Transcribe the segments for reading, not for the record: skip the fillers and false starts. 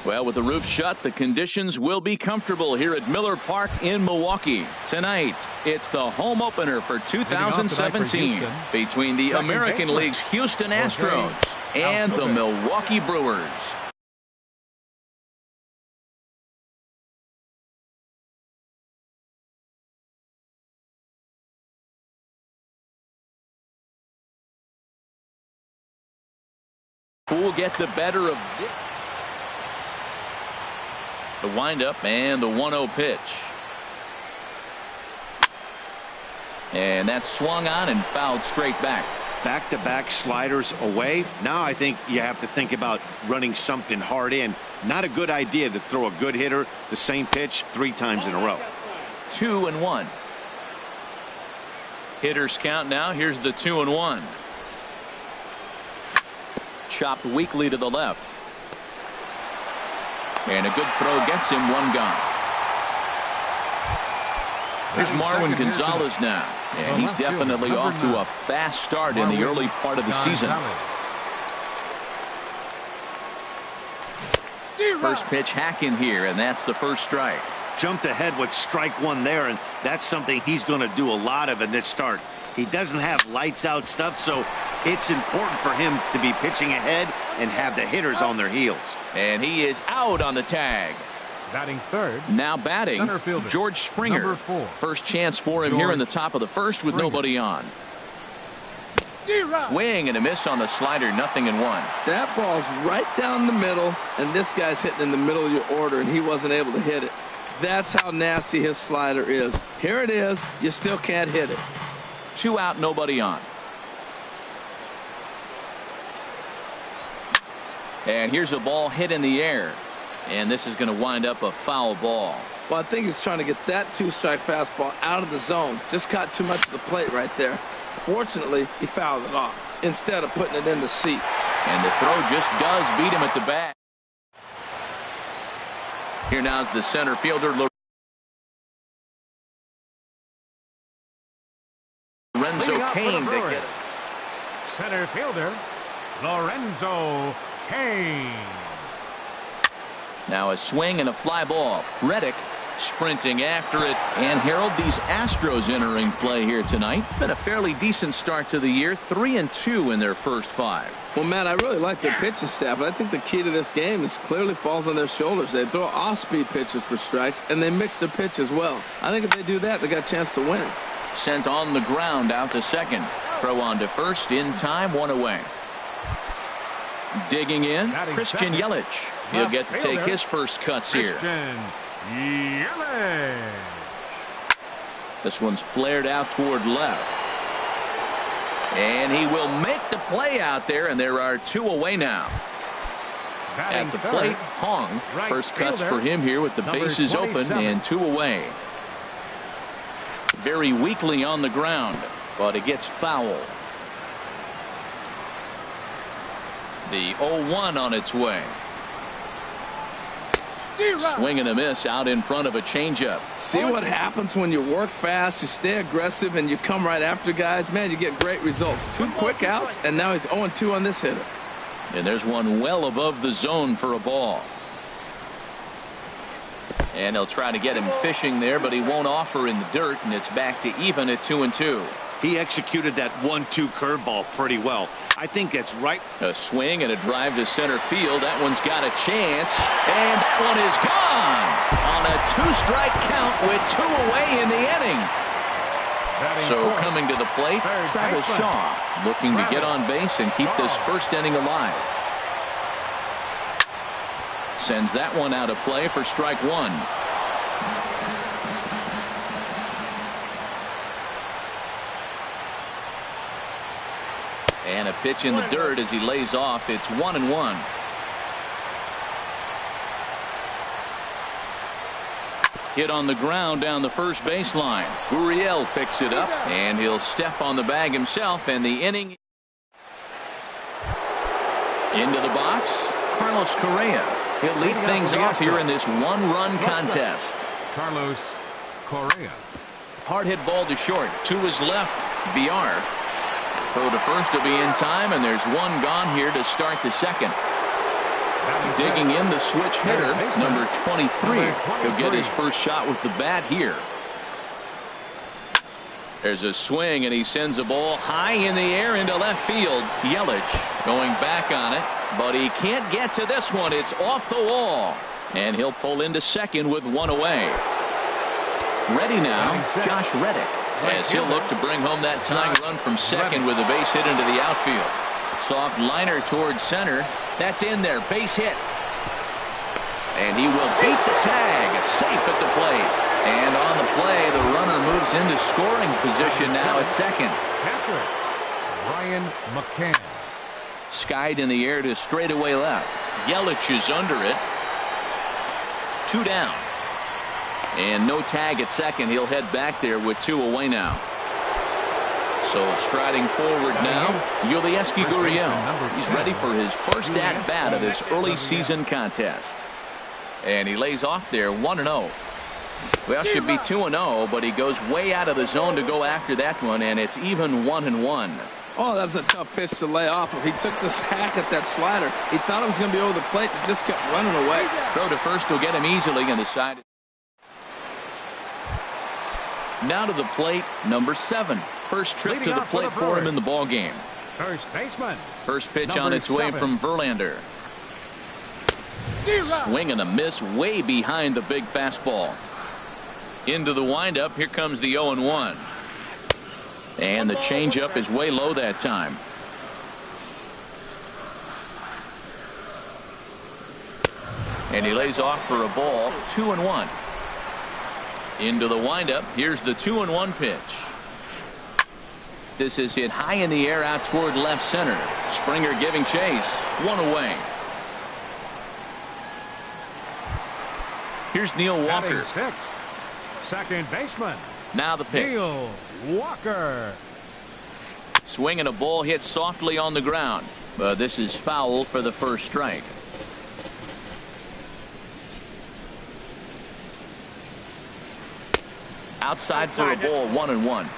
Well, with the roof shut, the conditions will be comfortable here at Miller Park in Milwaukee. Tonight, it's the home opener for 2017 between the American League's Houston Astros and the Milwaukee Brewers. Who will get the better of this? The windup and the 1-0 pitch. And that's swung on and fouled straight back. Back-to-back sliders away. Now I think you have to think about running something hard in. Not a good idea to throw a good hitter the same pitch 3 times in a row. 2-1. Hitters count now. Here's the 2-1. Chopped weakly to the left. And a good throw gets him 1 gone. Here's Marwin Gonzalez now. And he's definitely off to a fast start in the early part of the season. First pitch hacking here, and that's the first strike. Jumped ahead with strike 1 there, and that's something he's going to do a lot of in this start. He doesn't have lights out stuff, so it's important for him to be pitching ahead and have the hitters on their heels. And he is out on the tag. Batting third. Now batting, George Springer. First chance for him here in the top of the first with nobody on. Swing and a miss on the slider, 0-1. That ball's right down the middle, and this guy's hitting in the middle of your order, and he wasn't able to hit it. That's how nasty his slider is. Here it is, you still can't hit it. 2 out, nobody on. And here's a ball hit in the air. And this is going to wind up a foul ball. Well, I think he's trying to get that 2-strike fastball out of the zone. Just caught too much of the plate right there. Fortunately, he fouled it off instead of putting it in the seats. And the throw just does beat him at the bat. Here now is the center fielder, Lorenzo Cain to get it. Center fielder, Lorenzo Cain. Now a swing and a fly ball. Reddick sprinting after it. And Harold, these Astros entering play here tonight. Been a fairly decent start to the year. 3-2 in their first 5. Well, Matt, I really like their pitching staff, but I think the key to this game is clearly falls on their shoulders. They throw off-speed pitches for strikes, and they mix their pitch as well. I think if they do that, they got a chance to win. Sent on the ground out to second. Throw on to first in time, 1 away. Digging in, Christian Yelich. He'll get to take his first cuts here. This one's flared out toward left. And he will make the play out there, and there are 2 away now. At the plate, Hong. First cuts for him here with the bases open and 2 away. Very weakly on the ground, but it gets foul. The 0-1 on its way. Swing and a miss out in front of a changeup. See what happens when you work fast, you stay aggressive, and you come right after guys? Man, you get great results. 2 quick outs, and now he's 0-2 on this hitter. And there's one well above the zone for a ball. And he'll try to get him fishing there, but he won't offer in the dirt, and it's back to even at 2-2. He executed that 1-2 curveball pretty well. I think that's right. A swing and a drive to center field. That one's got a chance, and that one is gone on a 2-strike count with 2 away in the inning. So coming to the plate, Travis Shaw looking to get on base and keep this first inning alive. Sends that one out of play for strike 1. And a pitch in the dirt as he lays off. It's 1-1. Hit on the ground down the first baseline. Gurriel picks it up, and he'll step on the bag himself, and the inning. Into the box, Carlos Correa. He'll lead things off here in this 1-run contest. Carlos Correa. Hard hit ball to short. To his left, Villar. Throw to first will be in time, and there's 1 gone here to start the second. Digging in the switch hitter, number 23. He'll get his first shot with the bat here. There's a swing, and he sends a ball high in the air into left field. Yelich going back on it, but he can't get to this one. It's off the wall, and he'll pull into second with one away. Ready now, Josh Reddick, as he'll look to bring home that tying run from second with a base hit into the outfield. Soft liner towards center. That's in there. Base hit. And he will beat the tag. Safe at the plate. And on the play, the runner moves into scoring position now at second. Catcher, Ryan McCann. Skied in the air to straightaway left. Yelich is under it. 2 down. And no tag at second. He'll head back there with 2 away now. So striding forward now, Yulieski Gurriel. He's ready for his first at-bat of this early season contest. And he lays off there 1-0. Well, should be 2-0, but he goes way out of the zone to go after that one, and it's even 1-1. Oh, that was a tough pitch to lay off. He took this hack at that slider. He thought it was going to be over the plate, but just kept running away. Throw to first will get him easily on the side. Now to the plate, number 7. First trip to the plate for him in the ball game. First baseman. First pitch on its way from Verlander. Swing and a miss way behind the big fastball. Into the windup. Here comes the 0-1. And the changeup is way low that time. And he lays off for a ball. 2-1. Into the windup. Here's the 2-1 pitch. This is hit high in the air out toward left center. Springer giving chase. 1 away. Here's Neil Walker. Second baseman. Now the pitch. Neil Walker. Swing and a ball hit softly on the ground. But this is foul for the first strike. Outside for a ball. 1-1.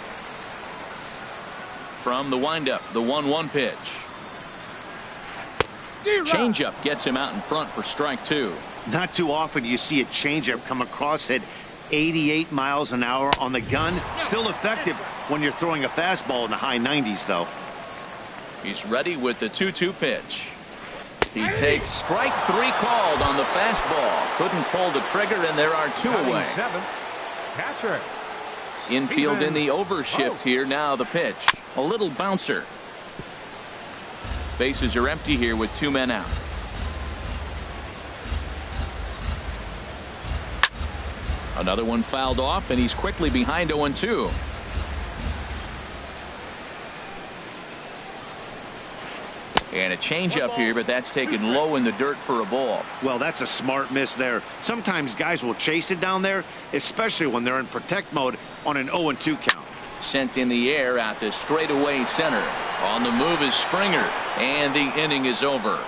From the windup, the 1-1 pitch. Changeup gets him out in front for strike 2. Not too often you see a changeup come across at 88 miles an hour on the gun. Still effective when you're throwing a fastball in the high 90s, though. He's ready with the 2-2 pitch. He takes strike 3 called on the fastball. Couldn't pull the trigger, and there are 2 away. Catcher. Infield in the overshift here. Now the pitch. A little bouncer. Bases are empty here with 2 men out. Another one fouled off, and he's quickly behind 0-2. And a changeup here, but that's taken low in the dirt for a ball. Well, that's a smart miss there. Sometimes guys will chase it down there, especially when they're in protect mode on an 0-2 count. Sent in the air out to straightaway center. On the move is Springer, and the inning is over.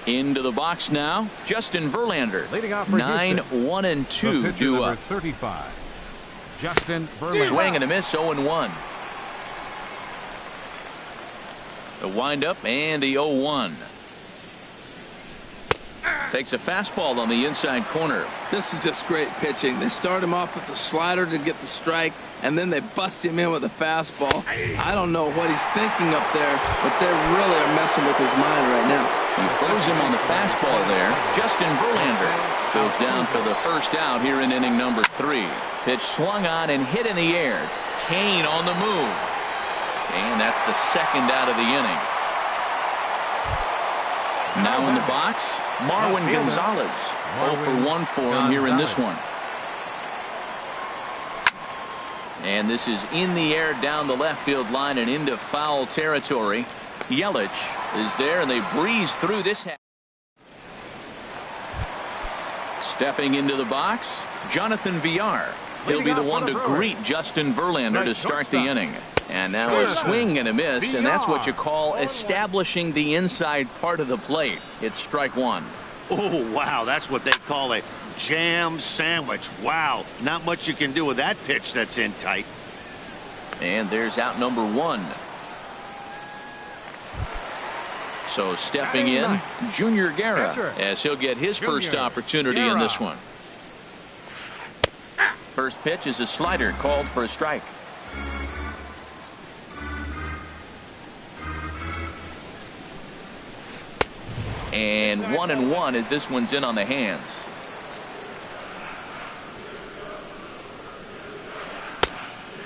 Into the box now, Justin Verlander. Leading off for 9-1-2 due up. 35. Justin Verlander. Swing and a miss. 0-1. The windup and the 0-1. Takes a fastball on the inside corner. This is just great pitching. They start him off with the slider to get the strike, and then they bust him in with a fastball. I don't know what he's thinking up there, but they really are messing with his mind right now. He throws him on the fastball there. Justin Verlander goes down for the first out here in inning number 3. Pitch swung on and hit in the air. Kane on the move. And that's the second out of the inning. Now in the box, Marwin Gonzalez. 0 for 1 for him here in this one. And this is in the air down the left field line and into foul territory. Yelich is there, and they breeze through this. Stepping into the box, Jonathan Villar. He'll be the one to greet Justin Verlander to start the inning. And now a swing and a miss, and that's what you call establishing the inside part of the plate. It's strike 1. Oh, wow, that's what they call a jam sandwich. Wow, not much you can do with that pitch that's in tight. And there's out number 1. So stepping in, Junior Guerra, as he'll get his first opportunity in this one. First pitch is a slider called for a strike. And 1-1 as this one's in on the hands.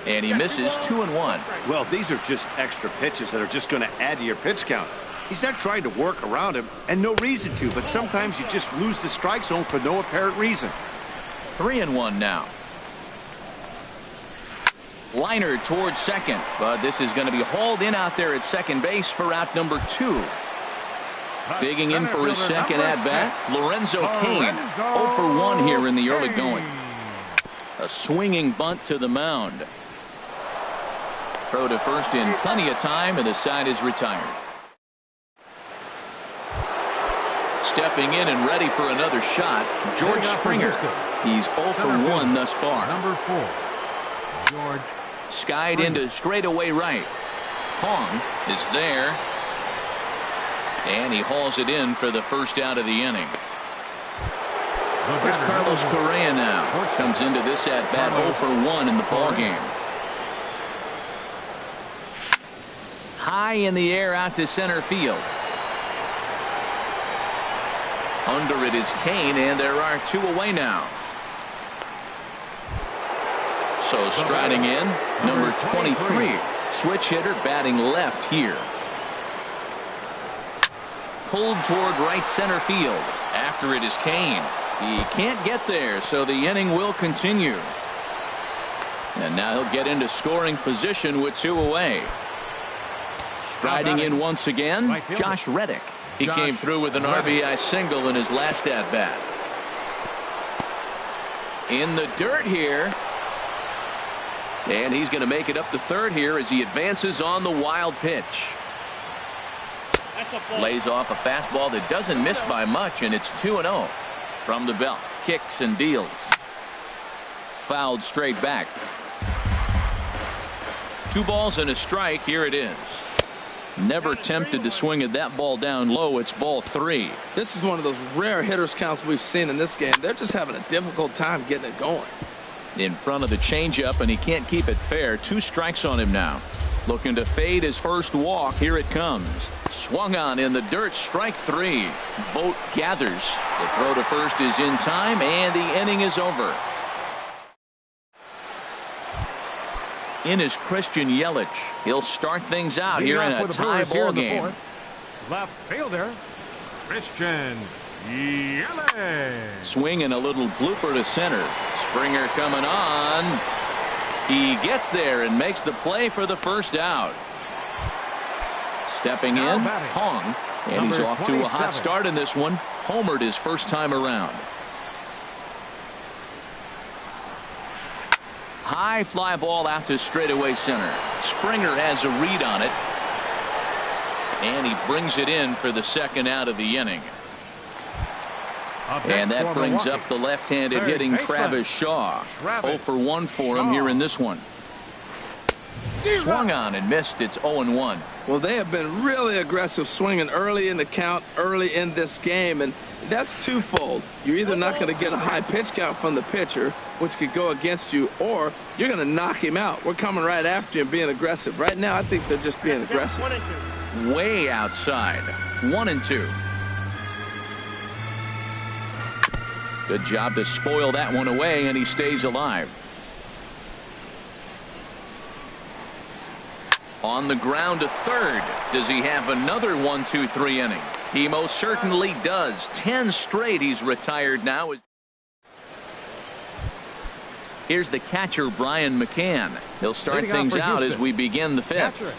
And he misses 2-1. Well, these are just extra pitches that are just going to add to your pitch count. He's not trying to work around him, and no reason to, but sometimes you just lose the strike zone for no apparent reason. 3-1 now. Liner towards second, but this is going to be hauled in out there at second base for out number 2. Digging in for his second at-bat, Lorenzo Cain. 0 for 1 here in the early going. A swinging bunt to the mound. Throw to first in plenty of time, and the side is retired. Stepping in and ready for another shot, George Springer. He's 0 for 1 thus far. Number 4, George. Skied into straightaway right. Hong is there. And he hauls it in for the first out of the inning. Here's Carlos Correa now. Comes into this at-bat 0 for 1 in the ballgame. High in the air out to center field. Under it is Cain, and there are 2 away now. So striding in, number 23. Switch hitter batting left here. Pulled toward right center field. After it is Cain. He can't get there, so the inning will continue. And now he'll get into scoring position with 2 away. Striding in once again, Josh Reddick. He came through with an RBI single in his last at-bat. In the dirt here. And he's going to make it up to third here as he advances on the wild pitch. Lays off a fastball that doesn't miss by much, and it's 2-0 from the belt. Kicks and deals. Fouled straight back. 2 balls and a strike. Here it is. Never tempted to swing at that ball down low. It's ball 3. This is one of those rare hitters counts we've seen in this game. They're just having a difficult time getting it going. In front of the changeup, and he can't keep it fair. 2 strikes on him now. Looking to fade his first walk. Here it comes. Swung on in the dirt. Strike 3. Vote gathers. The throw to first is in time, and the inning is over. In is Christian Yelich. He'll start things out here in a tie ball game. Left fielder, Christian Yelich. Swing and a little blooper to center. Springer coming on. He gets there and makes the play for the first out. Stepping in, Hong, and he's off to a hot start in this one. Homered his first time around. High fly ball out to straightaway center. Springer has a read on it, and he brings it in for the second out of the inning. And that brings up the left-handed hitting Travis Shaw. 0 for 1 for him here in this one. Swung on and missed. It's 0-1. Well, they have been really aggressive swinging early in the count, early in this game, and that's twofold. You're either not going to get a high pitch count from the pitcher, which could go against you, or you're going to knock him out. We're coming right after you and being aggressive. Right now, I think they're just being aggressive. Way outside. 1-2. Good job to spoil that one away, and he stays alive. On the ground to third. Does he have another 1-2-3 inning? He most certainly does. 10 straight he's retired now. Here's the catcher, Brian McCann. He'll start things out as we begin the 5th.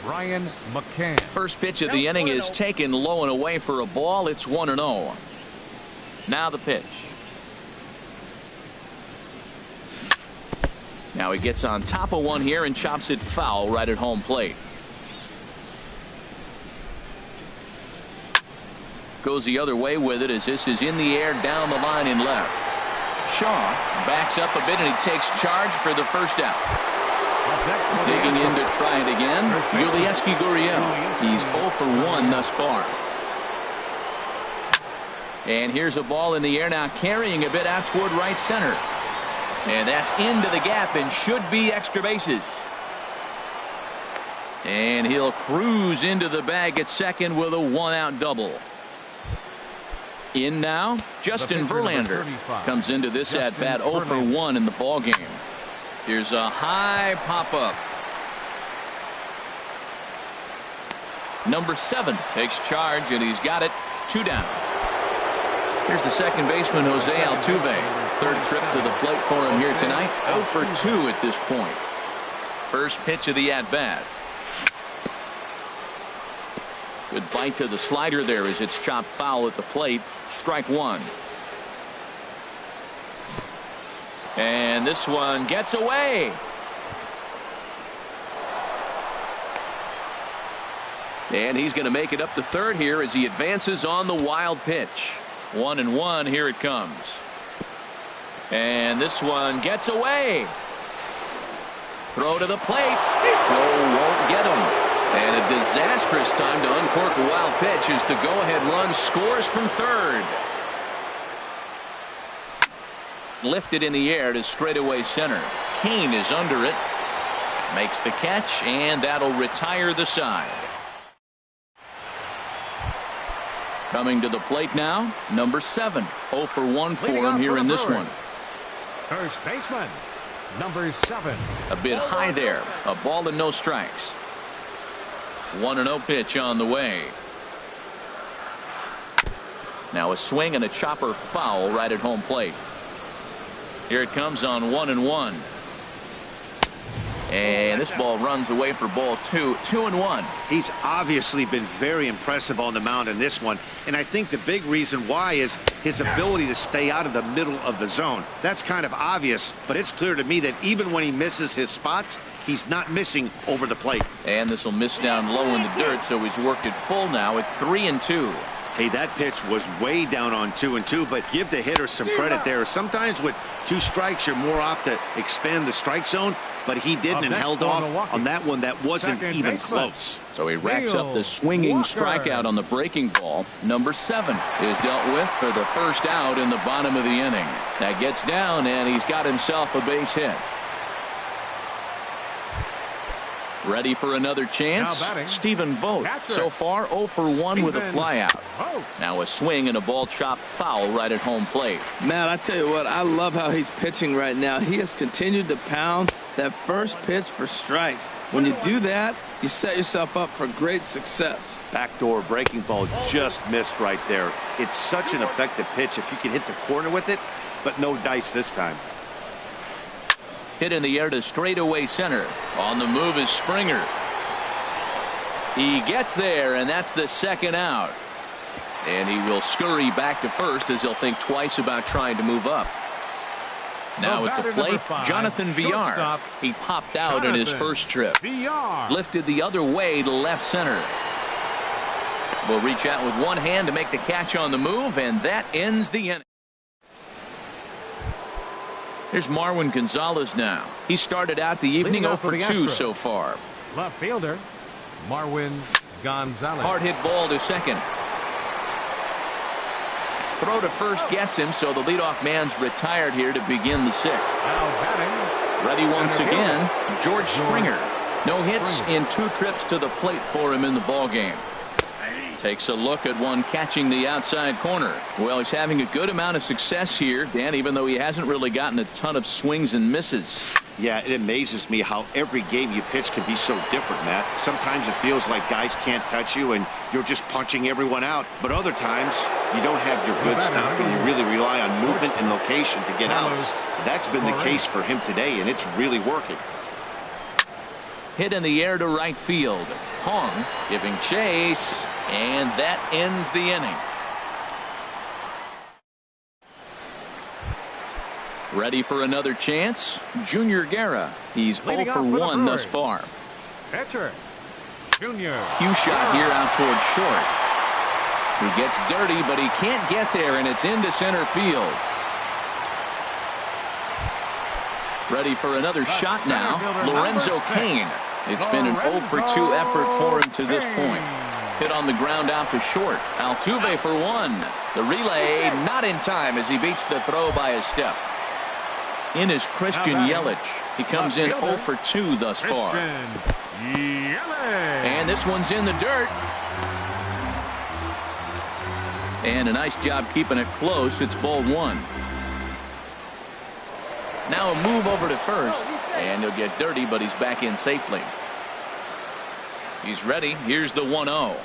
Brian McCann. First pitch of the inning is taken low and away for a ball. It's 1-0. Now the pitch. Now he gets on top of one here and chops it foul right at home plate. Goes the other way with it as this is in the air down the line in left. Shaw backs up a bit and he takes charge for the first out. Digging in to try it again. Yulieski Gurriel. He's 0 for 1 thus far. And here's a ball in the air now, carrying a bit out toward right center. And that's into the gap and should be extra bases. And he'll cruise into the bag at second with a 1-out double. In now, Justin Verlander comes into this at-bat 0 for 1 in the ballgame. Here's a high pop-up. Number 7 takes charge, and he's got it. 2 down. Here's the second baseman, Jose Altuve. Third trip to the plate for him here tonight. 0 for 2 at this point. First pitch of the at-bat. Good bite to the slider there as it's chopped foul at the plate. Strike 1. And this one gets away. And he's going to make it up to third here as he advances on the wild pitch. 1-1. Here it comes. And this one gets away. Throw to the plate. Throw won't get him. And a disastrous time to uncork a wild pitch as the go-ahead run scores from third. Lifted in the air to straightaway center. Kane is under it. Makes the catch, and that'll retire the side. Coming to the plate now, number 7. 0 for 1 for him here in this one. First baseman, number 7. A bit high there. A ball and no strikes. 1-0 pitch on the way. Now a swing and a chopper foul right at home plate. Here it comes on 1-1. And this ball runs away for ball 2. 2-1. He's obviously been very impressive on the mound in this one. And I think the big reason why is his ability to stay out of the middle of the zone. That's kind of obvious, but it's clear to me that even when he misses his spots, he's not missing over the plate. And this will miss down low in the dirt, so he's worked it full now at 3-2. Hey, that pitch was way down on 2-2, but give the hitter some credit there. Sometimes with 2 strikes, you're more apt to expand the strike zone, but he didn't and held off on that one that wasn't even close. So he racks up the swinging strikeout on the breaking ball. Number 7 is dealt with for the first out in the bottom of the inning. That gets down, and he's got himself a base hit. Ready for another chance. Stephen Vogt so far 0 for 1 with a flyout. Now a swing and a ball chopped foul right at home plate. Man, I tell you what, I love how he's pitching right now. He has continued to pound that first pitch for strikes. When you do that, you set yourself up for great success. Backdoor breaking ball just missed right there. It's such an effective pitch if you can hit the corner with it, but no dice this time. Hit in the air to straightaway center. On the move is Springer. He gets there, and that's the second out. And he will scurry back to first as he'll think twice about trying to move up. Now at the plate, Jonathan Villar. He popped out in his first trip. Lifted the other way to left center. Will reach out with one hand to make the catch on the move, and that ends the inning. Here's Marwin Gonzalez now. He started out the evening 0 for 2 so far. Left fielder, Marwin Gonzalez. Hard hit ball to second. Throw to first gets him, so the leadoff man's retired here to begin the 6th. Now batting. Ready once again, George Springer. No hits in 2 trips to the plate for him in the ballgame. Takes a look at one catching the outside corner. Well, he's having a good amount of success here, Dan, even though he hasn't really gotten a ton of swings and misses. Yeah, it amazes me how every game you pitch can be so different, Matt. Sometimes it feels like guys can't touch you and you're just punching everyone out. But other times you don't have your good stuff and you really rely on movement and location to get outs. That's been the case for him today, and it's really working. Hit in the air to right field. Hong giving chase, and that ends the inning. Ready for another chance? Junior Guerra. He's 0 for 1 thus far. Pitcher, Junior. Cue shot here out toward short. He gets dirty, but he can't get there, and it's into center field. Ready for another shot now. Lorenzo Cain. It's been an 0 for 2 effort for him to this point. Hit on the ground out to short. Altuve for one. The relay not in time as he beats the throw by a step. In is Christian Yelich. He comes in 0 for 2 thus far. And this one's in the dirt. And a nice job keeping it close. It's ball one. Now a move over to first. And he'll get dirty, but he's back in safely. He's ready. Here's the 1-0.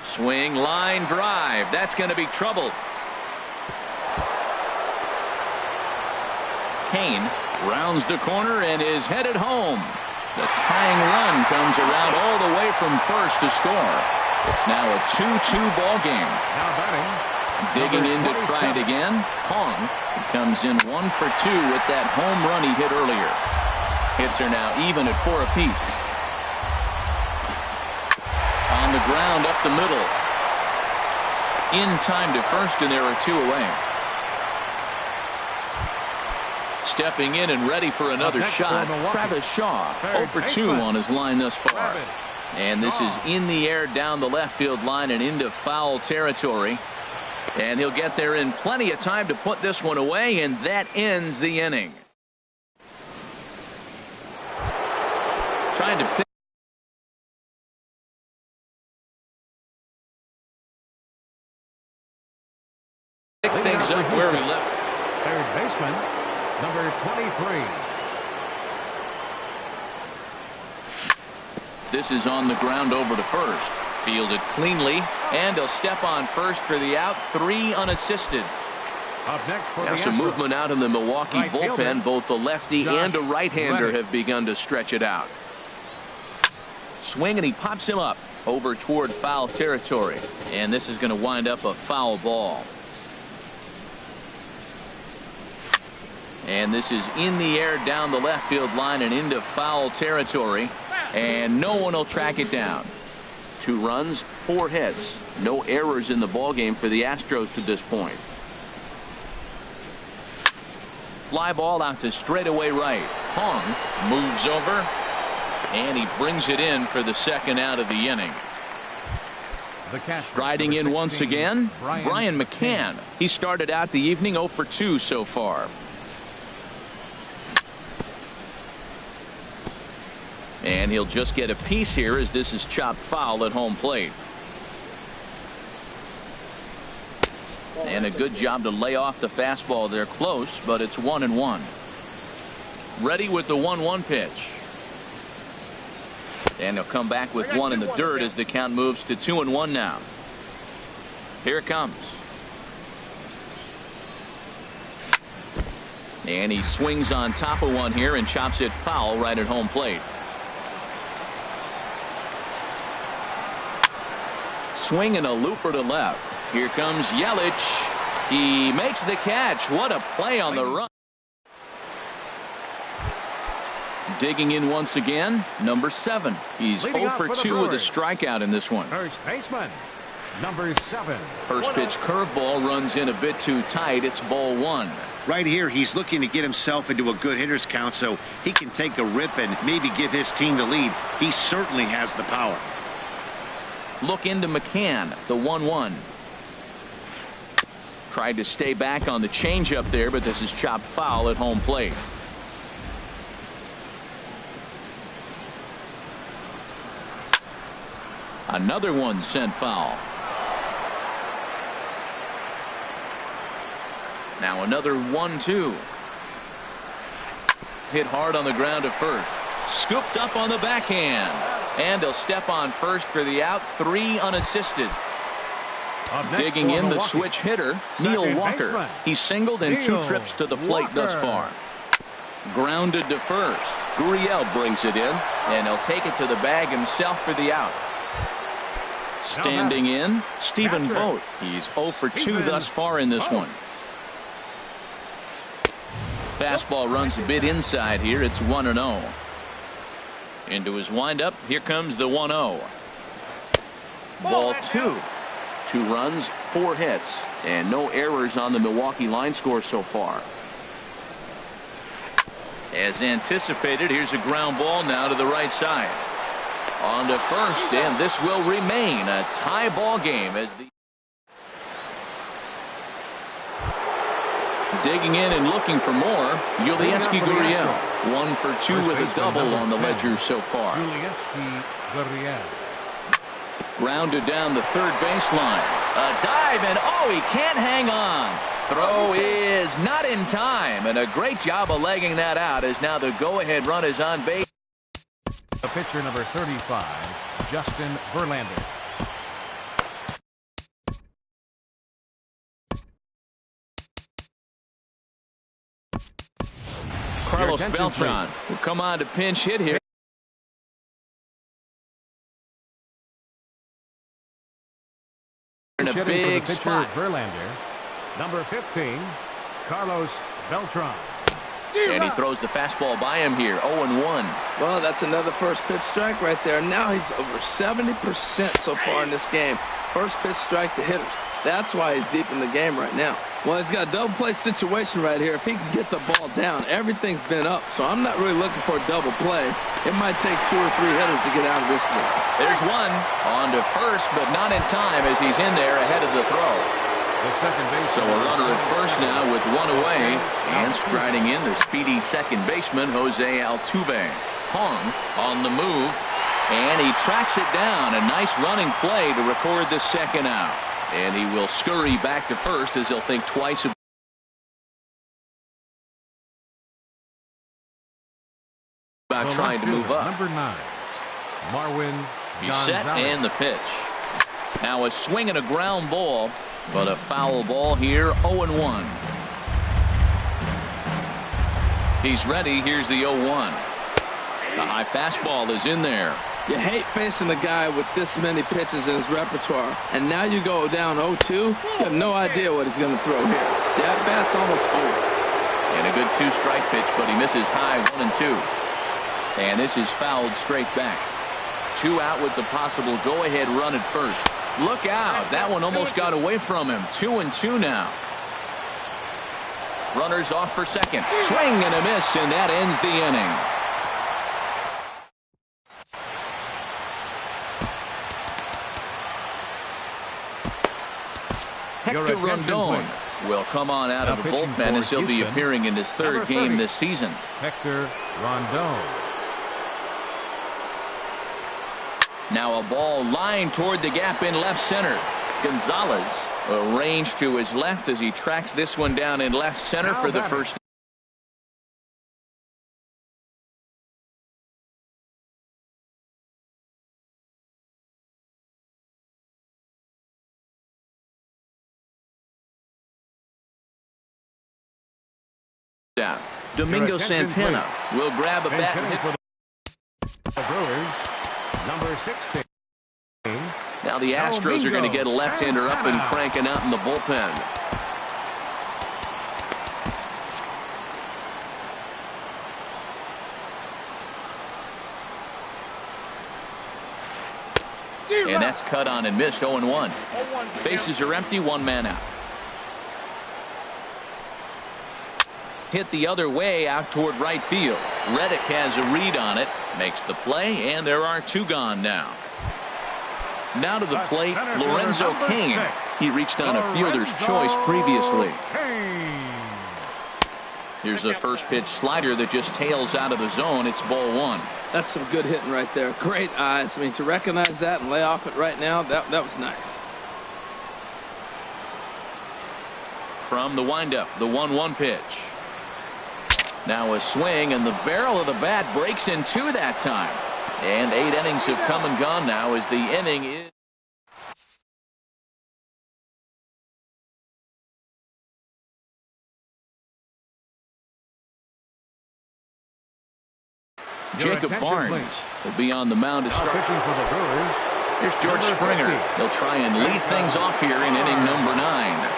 Swing, line drive. That's going to be trouble. Cain rounds the corner and is headed home. The tying run comes around all the way from first to score. It's now a 2-2 ball game. Now batting. Digging in to try it again. Hong comes in 1 for 2 with that home run he hit earlier. Hits are now even at 4 apiece. On the ground up the middle. In time to first, and there are 2 away. Stepping in and ready for another shot, Travis Shaw, 0 for 2 on his line thus far. And this is in the air down the left field line and into foul territory. And he'll get there in plenty of time to put this one away, and that ends the inning. Trying to pick things up where we left. Third baseman, number 23. This is on the ground over to first. Fielded cleanly, and he'll step on first for the out. 3 unassisted. Up next for Now some movement out in the Milwaukee bullpen. Both the lefty and a right-hander have begun to stretch it out. Swing, and he pops him up over toward foul territory. And this is going to wind up a foul ball. And this is in the air down the left field line and into foul territory. And no one will track it down. 2 runs, 4 hits. No errors in the ballgame for the Astros to this point. Fly ball out to straightaway right. Hong moves over, and he brings it in for the second out of the inning. Striding in once again, Brian McCann. He started out the evening 0 for 2 so far. And he'll just get a piece here as this is chopped foul at home plate. And a good job to lay off the fastball there close, but it's 1-1. Ready with the 1-1 pitch. And he'll come back with one in the dirt as the count moves to 2-1 now. Here it comes. And he swings on top of one here and chops it foul right at home plate. Swing and a looper to left. Here comes Yelich. He makes the catch. What a play on the run. Digging in once again, number 7. He's 0 for 2 with a strikeout in this one. First baseman, number 7. First pitch curveball runs in a bit too tight. It's ball 1. Right here, he's looking to get himself into a good hitter's count so he can take a rip and maybe give his team the lead. He certainly has the power. Look into McCann, the 1-1. Tried to stay back on the changeup there, but this is chopped foul at home plate. Another one sent foul. Now another 1-2. Hit hard on the ground at first. Scooped up on the backhand. And he'll step on first for the out. 3 unassisted. Digging in the switch hitter, Neil Walker. He singled in 2 trips to the plate thus far. Grounded to first. Gurriel brings it in, and he'll take it to the bag himself for the out. Standing in, Stephen Vogt. He's 0 for 2 thus far in this one. Fastball runs a bit inside here. It's 1-0. Into his windup. Here comes the 1-0. Ball 2. 2 runs, 4 hits, and no errors on the Milwaukee line score so far. As anticipated, here's a ground ball now to the right side. On to first, and this will remain a tie ball game as the digging in and looking for more. Yulieski Gurriel, 1 for 2 with a double on the ledger so far. Grounded down the third baseline. A dive, and oh, he can't hang on. Throw is not in time, and a great job of legging that out as now the go-ahead run is on base. The pitcher, number 35, Justin Verlander. Carlos Beltran will come on to pinch hit here. In a big spot. Verlander, number 15, Carlos Beltran. And he throws the fastball by him here, 0-1. Well, that's another first pitch strike right there. Now he's over 70% so far in this game. First pitch strike to hitters. That's why he's deep in the game right now. Well, he's got a double play situation right here. If he can get the ball down, everything's been up. So I'm not really looking for a double play. It might take 2 or 3 hitters to get out of this one. There's one on to first, but not in time as he's in there ahead of the throw. So a runner at first now with 1 away, and striding in the speedy second baseman Jose Altuve. Hung on the move, and he tracks it down. A nice running play to record the second out. And he will scurry back to first as he'll think twice about trying to move up. Number 9, Marwin He's set and the pitch. Now a swing and a ground ball, but a foul ball here, 0-1. He's ready. Here's the 0-1. The high fastball is in there. You hate facing a guy with this many pitches in his repertoire. And now you go down 0-2. You have no idea what he's going to throw here. The at-bat's almost over. And a good 2-strike pitch, but he misses high 1-2. And this is fouled straight back. 2 out with the possible go-ahead run at first. Look out. That one almost got away from him. 2-2 now. Runners off for second. Swing and a miss, and that ends the inning. Hector Rondon will come on out of the bullpen as he'll be appearing in his 3rd game this season. Hector Rondon. Now a ball lined toward the gap in left center. Gonzalez arranged to his left as he tracks this one down in left center for the first. Domingo Santana will grab a bat and hit for the Brewers, number 16. Now the Astros are going to get a left-hander up and cranking out in the bullpen. And that's cut on and missed, 0-1. Bases are empty, 1 man out. Hit the other way out toward right field. Reddick has a read on it, makes the play, and there are 2 gone now. Now to the plate, Lorenzo Cain. He reached on a fielder's choice previously. Here's a first pitch slider that just tails out of the zone. It's ball 1. That's some good hitting right there. Great eyes. I mean, to recognize that and lay off it right now, that was nice. From the windup, the 1-1 pitch. Now a swing, and the barrel of the bat breaks in 2 that time. And 8 innings have come and gone now as the inning is. Jacob Barnes will be on the mound to start. Here's George Springer. He'll try and lead things off here in inning number 9.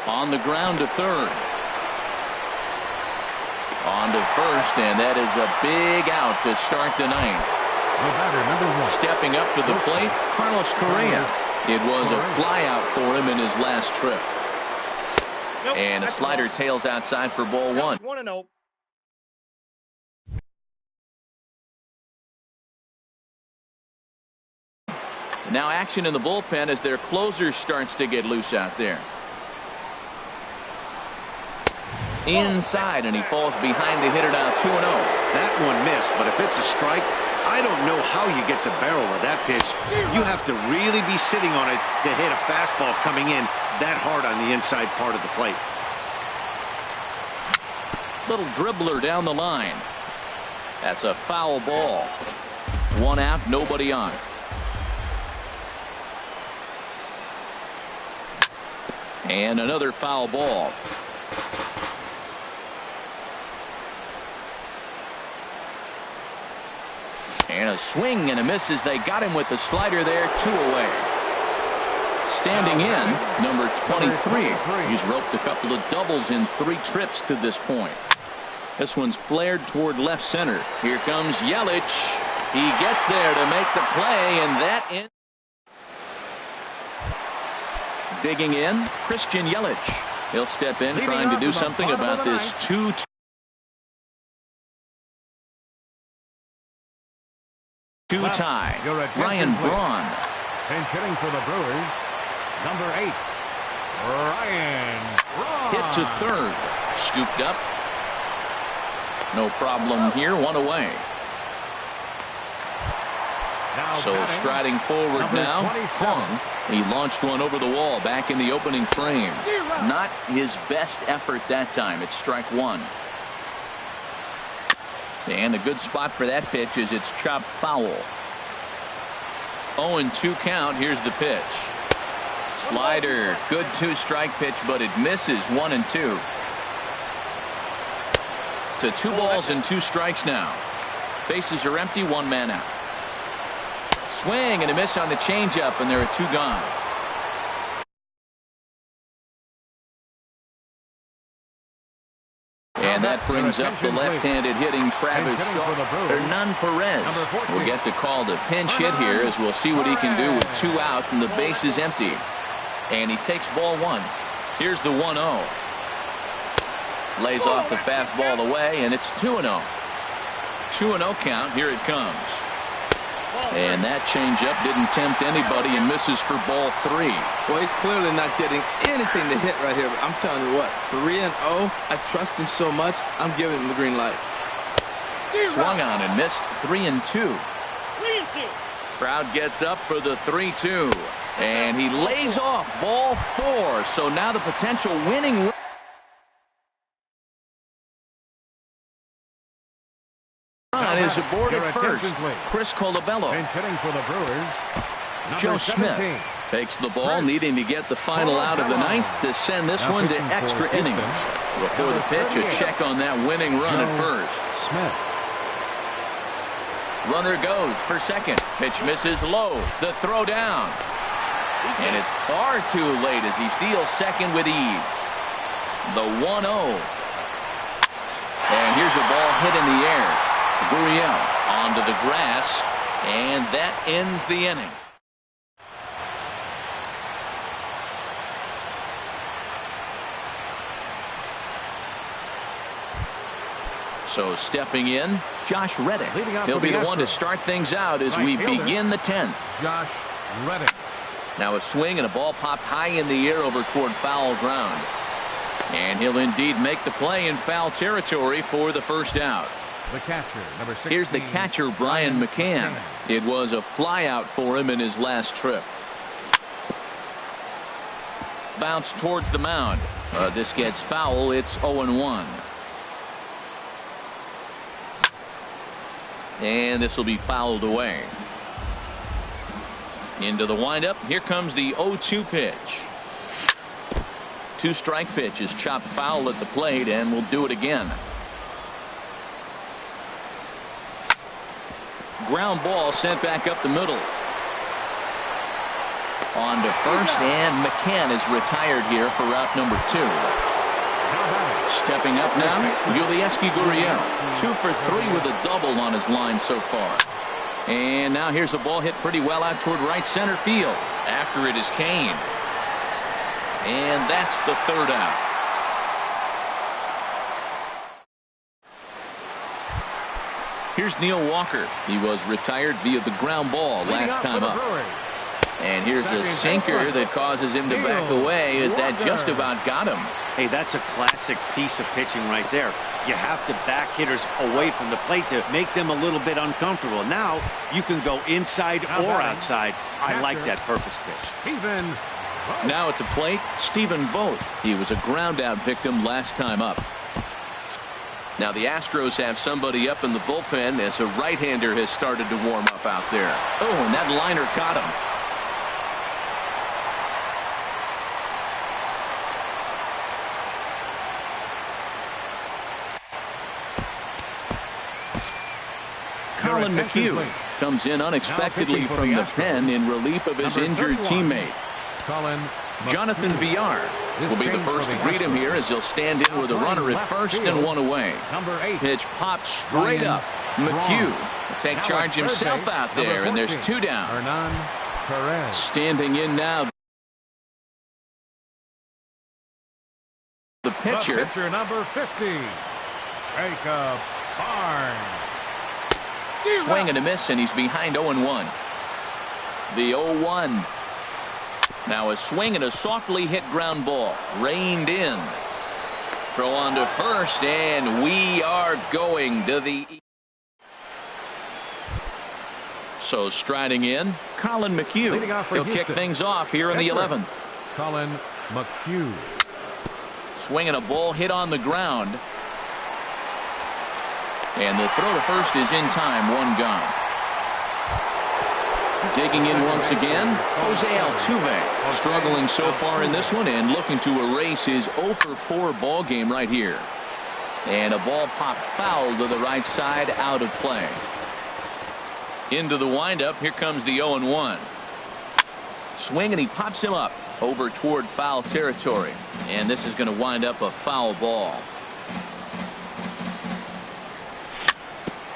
On the ground to third. On to first, and that is a big out to start the 9th. Stepping up to the plate, Carlos Correa. It was a fly out for him in his last trip. And a slider tails outside for ball one. 1-0. Now action in the bullpen as their closer starts to get loose out there. Inside, and he falls behind the hitter now 2-0. That one missed, but if it's a strike, I don't know how you get the barrel of that pitch. You have to really be sitting on it to hit a fastball coming in that hard on the inside part of the plate. Little dribbler down the line. That's a foul ball. One out, nobody on. And another foul ball. And a swing and a miss as they got him with the slider there, 2 away. Standing in, number 23. He's roped a couple of doubles in 3 trips to this point. This one's flared toward left center. Here comes Yelich. He gets there to make the play, and that ends. Digging in, Christian Yelich. He'll step in trying to do something about this 2-2 tie. Ryan Braun. Pinch hitting for the Brewers, number 8, Ryan Braun. Hit to third. Scooped up. No problem here. 1 away. Now So batting, striding forward number now, 27. Hung. He launched one over the wall back in the opening frame. Not his best effort that time. It's strike 1. And a good spot for that pitch is it's chopped foul. 0-2 count. Here's the pitch. Slider. Good 2-strike pitch, but it misses. 1-2. To 2 balls and 2 strikes now. Bases are empty. 1 man out. Swing and a miss on the changeup, and there are 2 gone. And that brings up the left-handed hitting Travis Shaw. Hernan Perez will get the call to pinch hit here as we'll see what he can do with 2 out and the base is empty. And he takes ball 1. Here's the 1-0. Lays off the fastball away, and it's 2-0. 2-0 count. Here it comes. And that changeup didn't tempt anybody and misses for ball 3. Well, he's clearly not getting anything to hit right here, but I'm telling you what, 3-0, I trust him so much, I'm giving him the green light. Swung on and missed. 3-2. 3-2. Crowd gets up for the 3-2. And he lays off ball 4. So now the potential winning run is aboard at first. Chris Colabello. Pinch hitting for the Brewers, Joe number Smith 17. takes the ball, needing to get the final out of the 9th to send this one to extra innings. Before the pitch, a check on that winning run at first. Smith. Runner goes for second. Pitch misses low. The throw down. And it's far too late as he steals second with ease. The 1-0. And here's a ball hit in the air. Gurriel onto the grass, and that ends the inning. So stepping in, Josh Reddick. He'll be the one to start things out as we begin the 10th. Josh Reddick. Now a swing and a ball popped high in the air over toward foul ground. And he'll indeed make the play in foul territory for the first out. The catcher, number 16. Here's the catcher, Brian McCann. It was a flyout for him in his last trip. Bounce towards the mound. This gets foul. It's 0-1. And this will be fouled away. Into the windup. Here comes the 0-2 pitch. 2-strike pitch is chopped foul at the plate, and we'll do it again. Ground ball sent back up the middle. On to first, and McCann is retired here for route number 2. Stepping up now, Yulieski Gurriel. 2 for 3 with a double on his line so far. And now here's a ball hit pretty well out toward right center field. After it is Kane. And that's the 3rd out. Here's Neil Walker. He was retired via the ground ball last time up. And here's a sinker that causes him to back away as that just about got him. Hey, that's a classic piece of pitching right there. You have to back hitters away from the plate to make them a little bit uncomfortable. Now you can go inside or outside. I like that purpose pitch. Now at the plate, Stephen Voth. He was a ground out victim last time up. Now the Astros have somebody up in the bullpen as a right-hander has started to warm up out there. Oh, and that liner caught him. Colin McHugh comes in unexpectedly from the pen in relief of his injured teammate. Jonathan Villar will be the first to greet him here as he'll stand in with a runner at first and one away. Pitch popped straight up. McHugh will take charge himself out there, and there's two down. Standing in now, the pitcher. Number 50, Jacob Barnes. Swing and a miss, and he's behind 0-1. The 0-1. Now a swing and a softly hit ground ball. Reined in. Throw on to first, and we are going to the... So striding in, Colin McHugh. He'll kick things off here in the 11th. Colin McHugh. Swinging a ball hit on the ground. And the throw to first is in time. One gone. Digging in once again, Jose Altuve. Struggling so far in this one and looking to erase his 0-for-4 ball game right here. And a ball popped foul to the right side, out of play. Into the windup. Here comes the 0-1. Swing, and he pops him up over toward foul territory. And this is going to wind up a foul ball.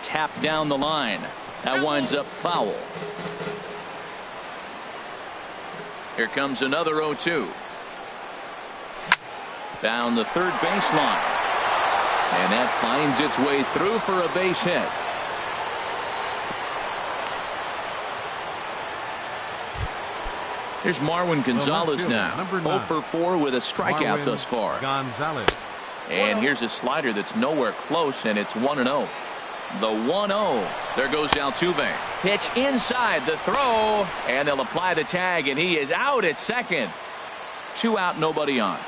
Tap down the line. That winds up foul. Here comes another 0-2. Down the third baseline. And that finds its way through for a base hit. Here's Marwin Gonzalez now. 0-for-4 with a strikeout thus far. And here's a slider that's nowhere close, and it's 1-0. The 1-0. There goes Altuve. Pitch inside the throw, and they'll apply the tag, and he is out at second. 2 out, nobody on.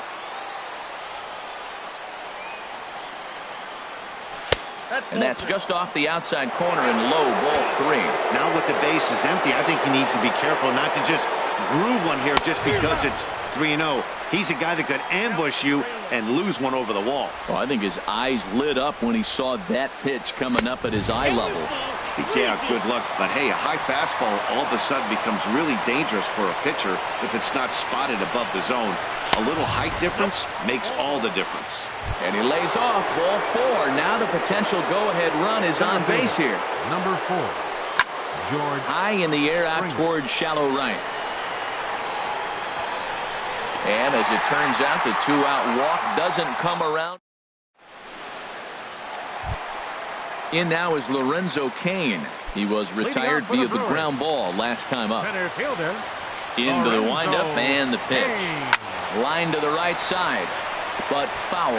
And that's just off the outside corner and low, ball 3. Now with the bases empty, I think he needs to be careful not to just groove one here just because it's 3-0. He's a guy that could ambush you and lose one over the wall. Well, I think his eyes lit up when he saw that pitch coming up at his eye level. Yeah, good luck. But hey, a high fastball all of a sudden becomes really dangerous for a pitcher if it's not spotted above the zone. A little height difference makes all the difference. And he lays off ball 4. Now the potential go-ahead run is on base here. Number 4, George. High in the air out towards shallow right. And as it turns out, the 2-out walk doesn't come around. In now is Lorenzo Cain. He was retired via the ground ball last time up. Into the windup and the pitch. Line to the right side, but foul.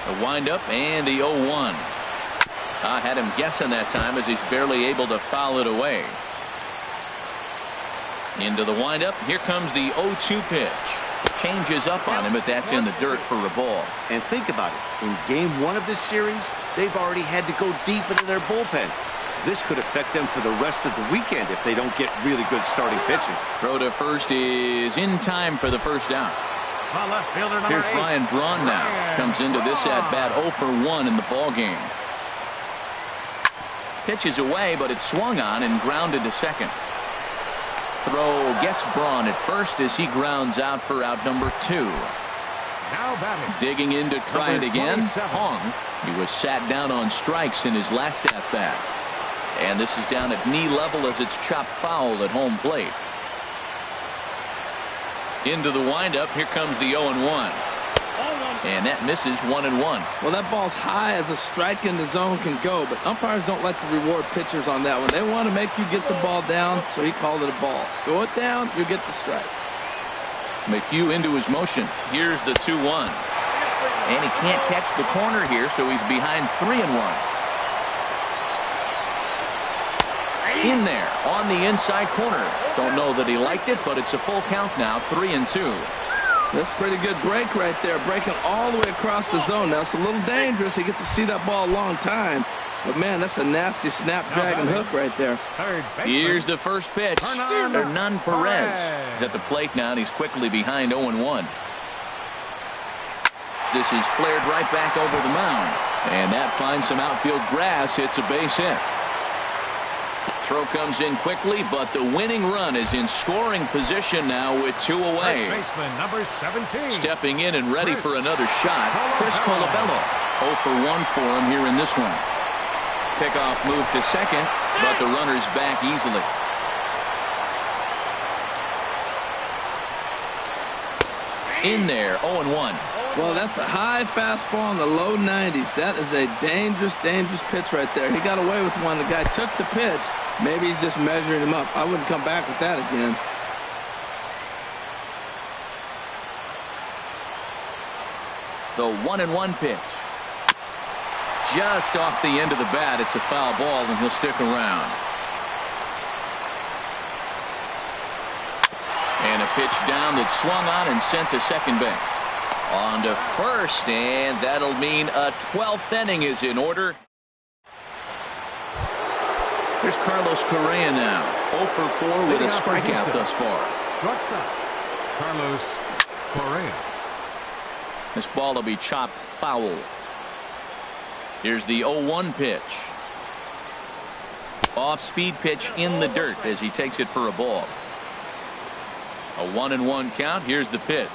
The windup and the 0-1. I had him guessing that time as he's barely able to foul it away. Into the windup. Here comes the 0-2 pitch. Changes up on him, but that's in the dirt for a ball. And think about it. In game 1 of this series, they've already had to go deep into their bullpen. This could affect them for the rest of the weekend if they don't get really good starting pitching. Throw to first is in time for the first down. Here's Ryan Braun now. Comes into this at-bat 0-for-1 in the ball game. Pitches away, but it's swung on and grounded to second. Throw gets Braun at first as he grounds out for out number 2. Digging in to try it again, Hong. He was sat down on strikes in his last at-bat. And this is down at knee level as it's chopped foul at home plate. Into the windup. Here comes the 0-1. And that misses 1-1. Well, that ball's high as a strike in the zone can go, but umpires don't like to reward pitchers on that one. They want to make you get the ball down, so he called it a ball. Go it down, you get the strike. McHugh into his motion. Here's the 2-1. And he can't catch the corner here, so he's behind 3-1. In there on the inside corner. Don't know that he liked it, but it's a full count now, 3-2. That's a pretty good break right there, breaking all the way across the zone. Now, it's a little dangerous. He gets to see that ball a long time. But, man, that's a nasty snapdragon hook right there. Here's the first pitch. Hernan Perez is at the plate now, and he's quickly behind 0-1. This is flared right back over the mound. And that finds some outfield grass. It's a base hit. Throw comes in quickly, but the winning run is in scoring position now with 2 away. Baseman number 17. Stepping in and ready for another shot, Chris Colabello. 0 for 1 for him here in this one. Pickoff move to second, but the runner's back easily. In there, 0-1. Well, that's a high fastball in the low 90s. That is a dangerous, dangerous pitch right there. He got away with one. The guy took the pitch. Maybe he's just measuring him up. I wouldn't come back with that again. The 1-1 pitch. Just off the end of the bat. It's a foul ball, and he'll stick around. And a pitch down that swung on and sent to second base. On to first, and that'll mean a 12th inning is in order. Here's Carlos Correa now. 0 for 4 with a strikeout thus far. Shortstop, Carlos Correa. This ball will be chopped foul. Here's the 0-1 pitch. Off-speed pitch in the dirt as he takes it for a ball. A 1-1 count. Here's the pitch.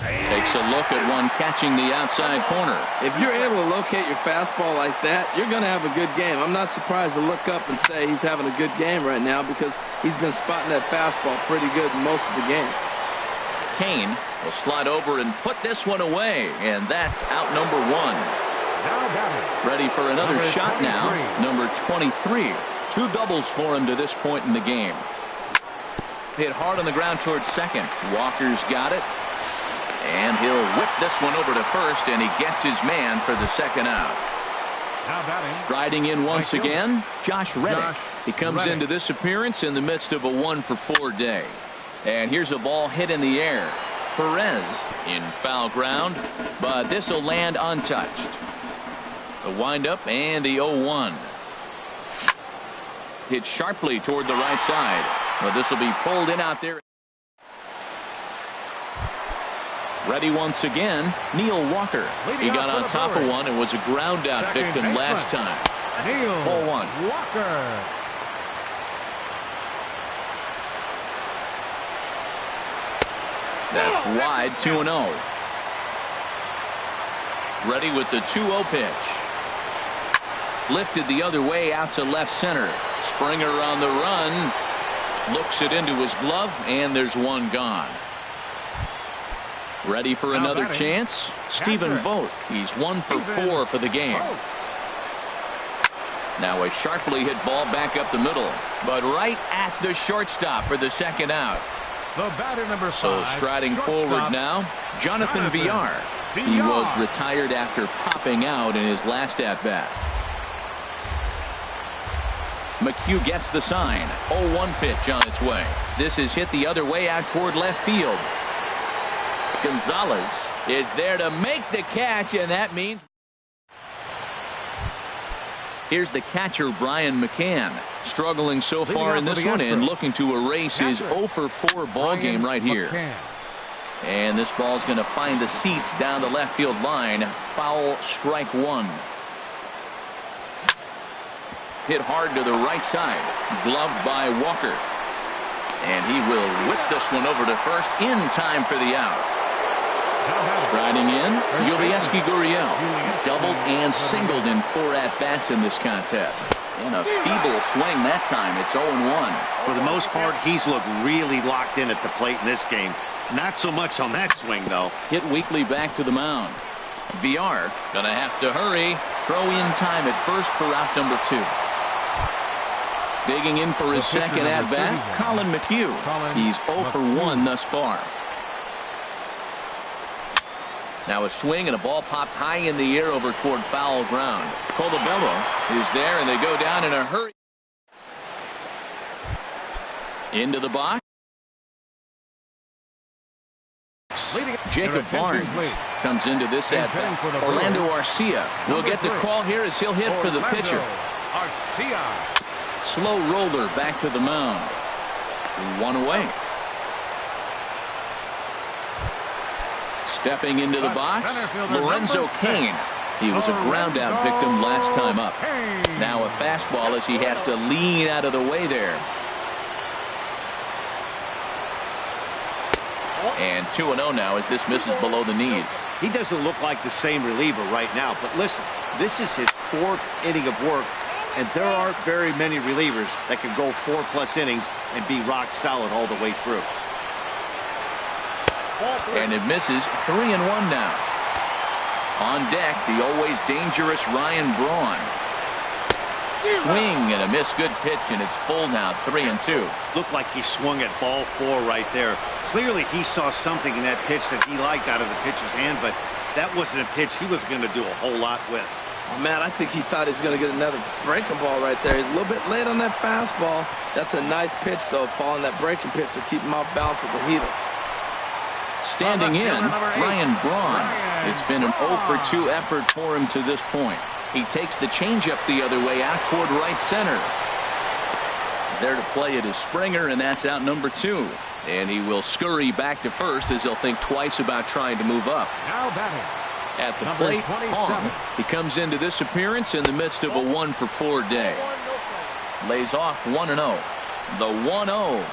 Takes a look at one catching the outside corner. If you're able to locate your fastball like that, you're going to have a good game. I'm not surprised to look up and say he's having a good game right now because he's been spotting that fastball pretty good most of the game. Kane will slide over and put this one away, and that's out number 1. Ready for another shot now. Number 23. 2 doubles for him to this point in the game. Hit hard on the ground towards second. Walker's got it. And he'll whip this one over to first, and he gets his man for the second out. Striding in once again, Josh Reddick. He comes into this appearance in the midst of a 1 for 4 day. And here's a ball hit in the air. Perez in foul ground, but this will land untouched. The windup and the 0-1. Hit sharply toward the right side. Well, this will be pulled in out there. Ready once again, Neil Walker. He got on top of one and was a ground out victim last time. Ball 1. Walker. That's wide, 2-0. Ready with the 2-0 pitch. Lifted the other way out to left center. Springer on the run. Looks it into his glove, and there's one gone. Ready for another chance? Stephen Vogt. He's 1 for 4 for the game. Now a sharply hit ball back up the middle, but right at the shortstop for the second out. The batter number 5. So striding forward now, Jonathan Villar. He was retired after popping out in his last at-bat. McHugh gets the sign. 0-1 pitch on its way. This is hit the other way out toward left field. Gonzalez is there to make the catch, and that means here's the catcher, Brian McCann, struggling so far in this one and looking to erase his 0 for 4 ball game right here. And this ball's going to find the seats down the left field line. Foul, strike 1. Hit hard to the right side. Gloved by Walker. And he will whip this one over to first in time for the out. Striding in, Yulieski Gurriel. He's doubled and singled in 4 at-bats in this contest. And a feeble swing that time. It's 0-1. For the most part, he's looked really locked in at the plate in this game. Not so much on that swing, though. Hit weakly back to the mound. VR going to have to hurry. Throw in time at first for out number 2. Digging in for his second at-bat, Colin McHugh. He's 0 for 1 thus far. Now a swing and a ball popped high in the air over toward foul ground. Colabello is there, and they go down in a hurry. Into the box. Jacob Barnes comes into this at-bat. Orlando Arcia will get the call here as he'll hit for the pitcher. Slow roller back to the mound. 1 away. Stepping into the box, Lorenzo Cain. He was a ground out victim last time up. Now a fastball as he has to lean out of the way there. And 2-0 now as this misses below the knees. He doesn't look like the same reliever right now, but listen, this is his 4th inning of work, and there aren't very many relievers that can go 4+ innings and be rock solid all the way through. And it misses. 3-1 now. On deck, the always dangerous Ryan Braun. Swing and a miss. Good pitch, and it's full now. 3-2. Looked like he swung at ball 4 right there. Clearly he saw something in that pitch that he liked out of the pitcher's hand, but that wasn't a pitch he was going to do a whole lot with. Man, I think he thought he was going to get another breaking ball right there. He's a little bit late on that fastball. That's a nice pitch, though, following that breaking pitch to keep him off balance with the heater. Standing in, Ryan Braun. It's been an 0 for 2 effort for him to this point. He takes the changeup the other way out toward right center. There to play it is Springer, and that's out number 2. And he will scurry back to first as he'll think twice about trying to move up. Now batting. At the plate, Hong. He comes into this appearance in the midst of a 1 for 4 day. Lays off 1-0. The 1-0.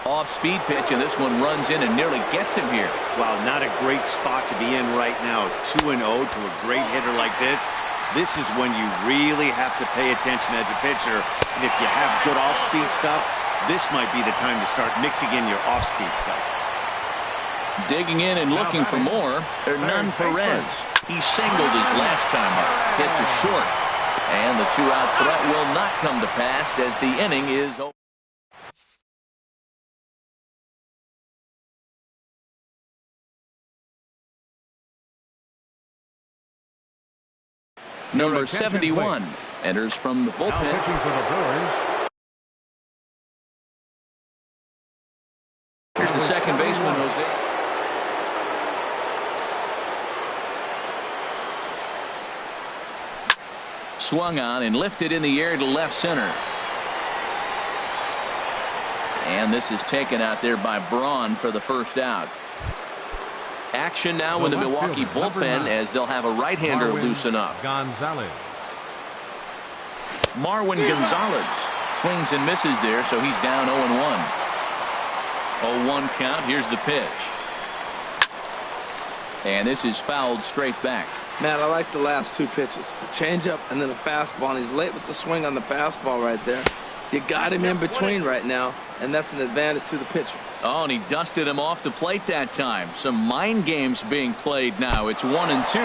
Off-speed pitch, and this one runs in and nearly gets him here. Wow, not a great spot to be in right now. 2-0 to a great hitter like this. This is when you really have to pay attention as a pitcher. And if you have good off-speed stuff, this might be the time to start mixing in your off-speed stuff. Digging in and looking for more, Hernan Perez. He singled his last time up. Hit to short. And the 2-out threat will not come to pass as the inning is over. Number 71 enters from the bullpen. Pitching for the Brewers. Here's the second baseman, Jose. Swung on and lifted in the air to left center. And this is taken out there by Braun for the first out. Action now in the Milwaukee bullpen as they'll have a right-hander loosen up. Gonzalez. Marwin Gonzalez swings and misses there, so he's down 0-1. 0-1 count. Here's the pitch. And this is fouled straight back. Man, I like the last 2 pitches. The changeup and then the fastball, and he's late with the swing on the fastball right there. You got him in between right now, and that's an advantage to the pitcher. Oh, and he dusted him off the plate that time. Some mind games being played now. It's 1-2.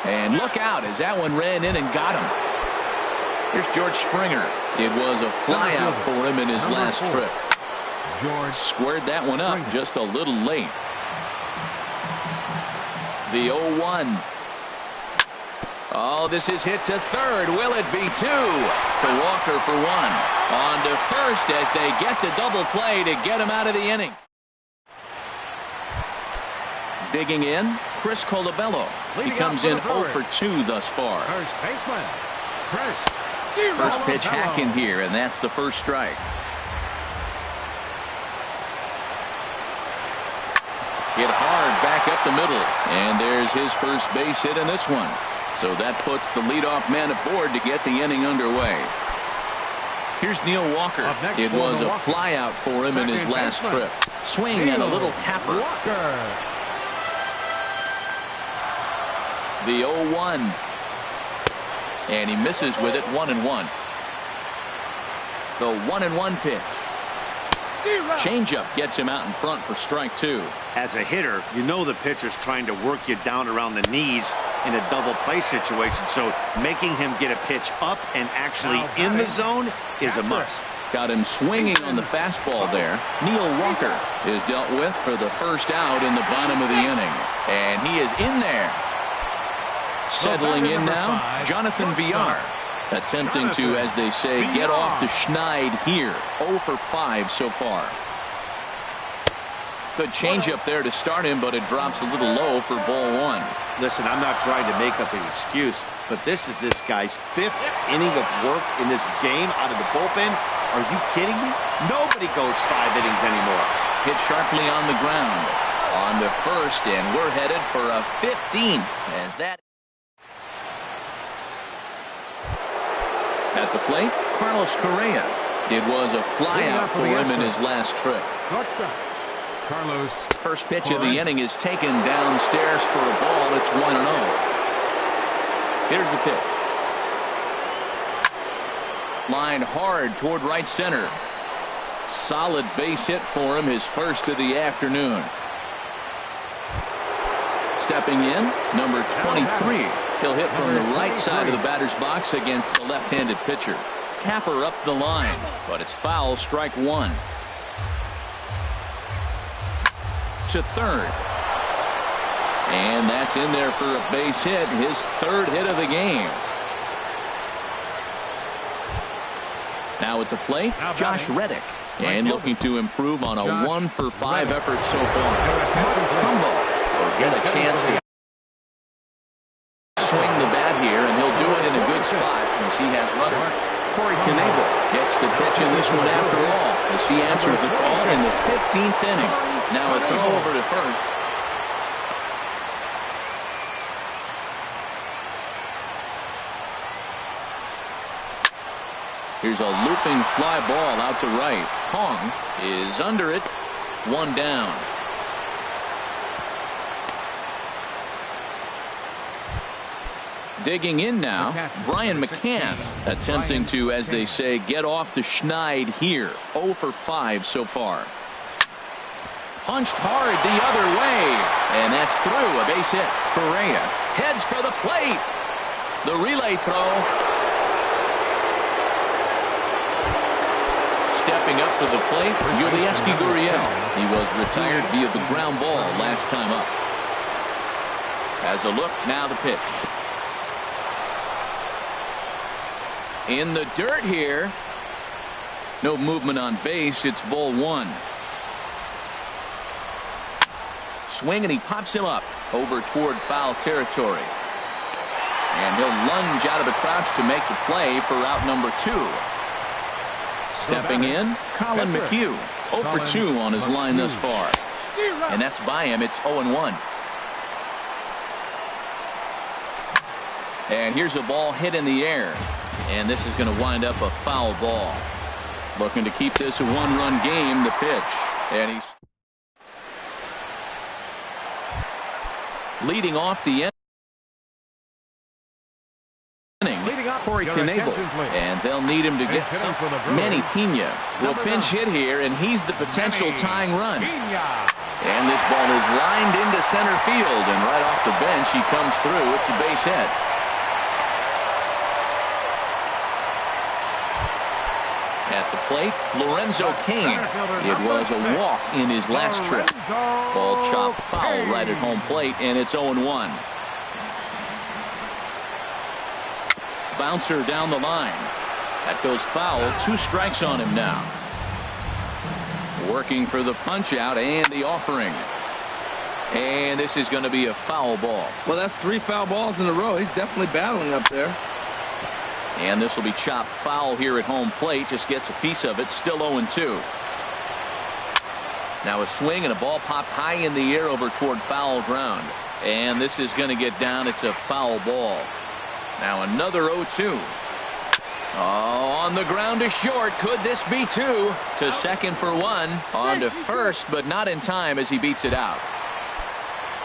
And look out as that one ran in and got him. Here's George Springer. It was a fly out for him in his last trip. George squared that one up just a little late. The 0-1. Oh, this is hit to third. Will it be 2? To Walker for 1. On to first as they get the double play to get him out of the inning. Digging in, Chris Colabello. He comes in 0 for 2 thus far. First baseman, Chris. First pitch hacking here, and that's the first strike. Hit hard back up the middle, and there's his first base hit in this one. So that puts the leadoff man aboard to get the inning underway. Here's Neil Walker. It was a fly out for him in his last trip. Swing and a little tapper. The 0-1. And he misses with it. 1-1. The 1-1 pitch. Changeup gets him out in front for strike 2. As a hitter, you know the pitcher's trying to work you down around the knees in a double play situation, so making him get a pitch up and actually in the zone is a must. Got him swinging on the fastball there. Neil Walker is dealt with for the first out in the bottom of the inning. And he is in there. Settling in now, Jonathan Villar. Attempting to, as they say, get off the schneid here. 0 for 5 so far. Good changeup there to start him, but it drops a little low for ball 1. Listen, I'm not trying to make up an excuse, but this is this guy's 5th inning of work in this game out of the bullpen. Are you kidding me? Nobody goes 5 innings anymore. Hit sharply on the ground. On to first, and we're headed for a 15th as that. At the plate, Carlos Correa. It was a flyout for him in his last trip. Carlos. First pitch of the inning is taken downstairs for a ball. It's 1-0. Here's the pitch. Line hard toward right center. Solid base hit for him, his first of the afternoon. Stepping in, number 23. He'll hit from the right side of the batter's box against the left-handed pitcher. Tapper up the line, but it's foul, strike 1. To third. And that's in there for a base hit, his 3rd hit of the game. Now at the plate, Josh Reddick. And looking to improve on a 1 for 5 effort so far. Trumbo will get a chance to swing the bat here, and he'll do it in a good spot as he has runners. Corey Knebel gets to pitch in this one after all as he answers the call in the 15th inning. Now a throw over to first. Here's a looping fly ball out to right. Hong is under it. 1 down. Digging in now, Brian McCann, attempting to, as they say, get off the schneid here. 0 for 5 so far. Punched hard the other way, and that's through. A base hit. Correa heads for the plate. The relay throw. Stepping up to the plate, Yulieski Gurriel. He was retired via the ground ball last time up. Has a look, now the pitch. In the dirt here. No movement on base. It's ball 1. Swing, and he pops him up over toward foul territory. And he'll lunge out of the crouch to make the play for out number 2. Stepping in, Colin McHugh. 0 for 2 on his line thus far. And that's by him. It's 0-1. And here's a ball hit in the air. And this is going to wind up a foul ball. Looking to keep this a 1-run game, the pitch. And he's leading off the inning. Corey Knebel. And they'll need him to get some. Manny Pena will pinch hit here, and he's the potential tying run. And this ball is lined into center field, and right off the bench he comes through. It's a base hit. At the plate, Lorenzo Cain. It was a walk in his last trip. Ball chopped foul right at home plate, and it's 0-1. Bouncer down the line. That goes foul. 2 strikes on him now. Working for the punch out and the offering. And this is going to be a foul ball. Well, that's 3 foul balls in a row. He's definitely battling up there. And this will be chopped foul here at home plate. Just gets a piece of it. Still 0-2. Now a swing and a ball popped high in the air over toward foul ground. And this is going to get down. It's a foul ball. Now another 0-2. Oh, on the ground to short. Could this be 2? To second for 1. On to first, but not in time as he beats it out.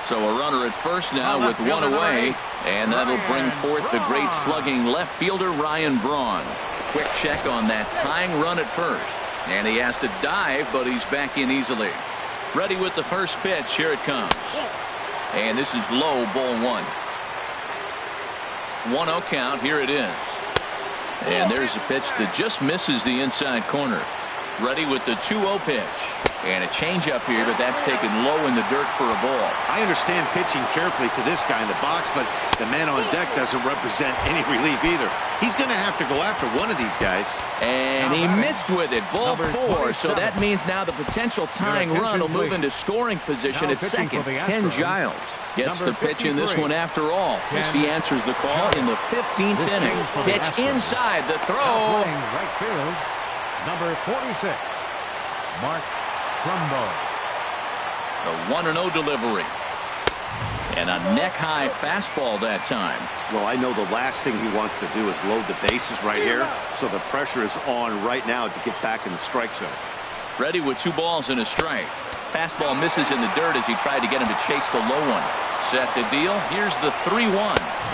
So a runner at first now with 1 away. And that'll bring forth the great slugging left fielder Ryan Braun. Quick check on that tying run at first. And he has to dive, but he's back in easily. Ready with the first pitch. Here it comes. And this is low, ball 1. 1-0 count. Here it is. And there's a pitch that just misses the inside corner. Ready with the 2-0 pitch. And a changeup here, but that's taken low in the dirt for a ball. I understand pitching carefully to this guy in the box, but the man on deck doesn't represent any relief either. He's going to have to go after one of these guys. And he missed with it. Ball 4. So that means now the potential tying run will move into scoring position at second. Ken Giles gets the pitch in this one after all, as he answers the call in the 15th inning. Pitch inside the throw. Right field, number 46, Mark Trumbo. The 1-0 delivery. And a neck-high fastball that time. Well, I know the last thing he wants to do is load the bases right here, so the pressure is on right now to get back in the strike zone. Ready with 2 balls and a strike. Fastball misses in the dirt as he tried to get him to chase the low one. Set the deal. Here's the 3-1.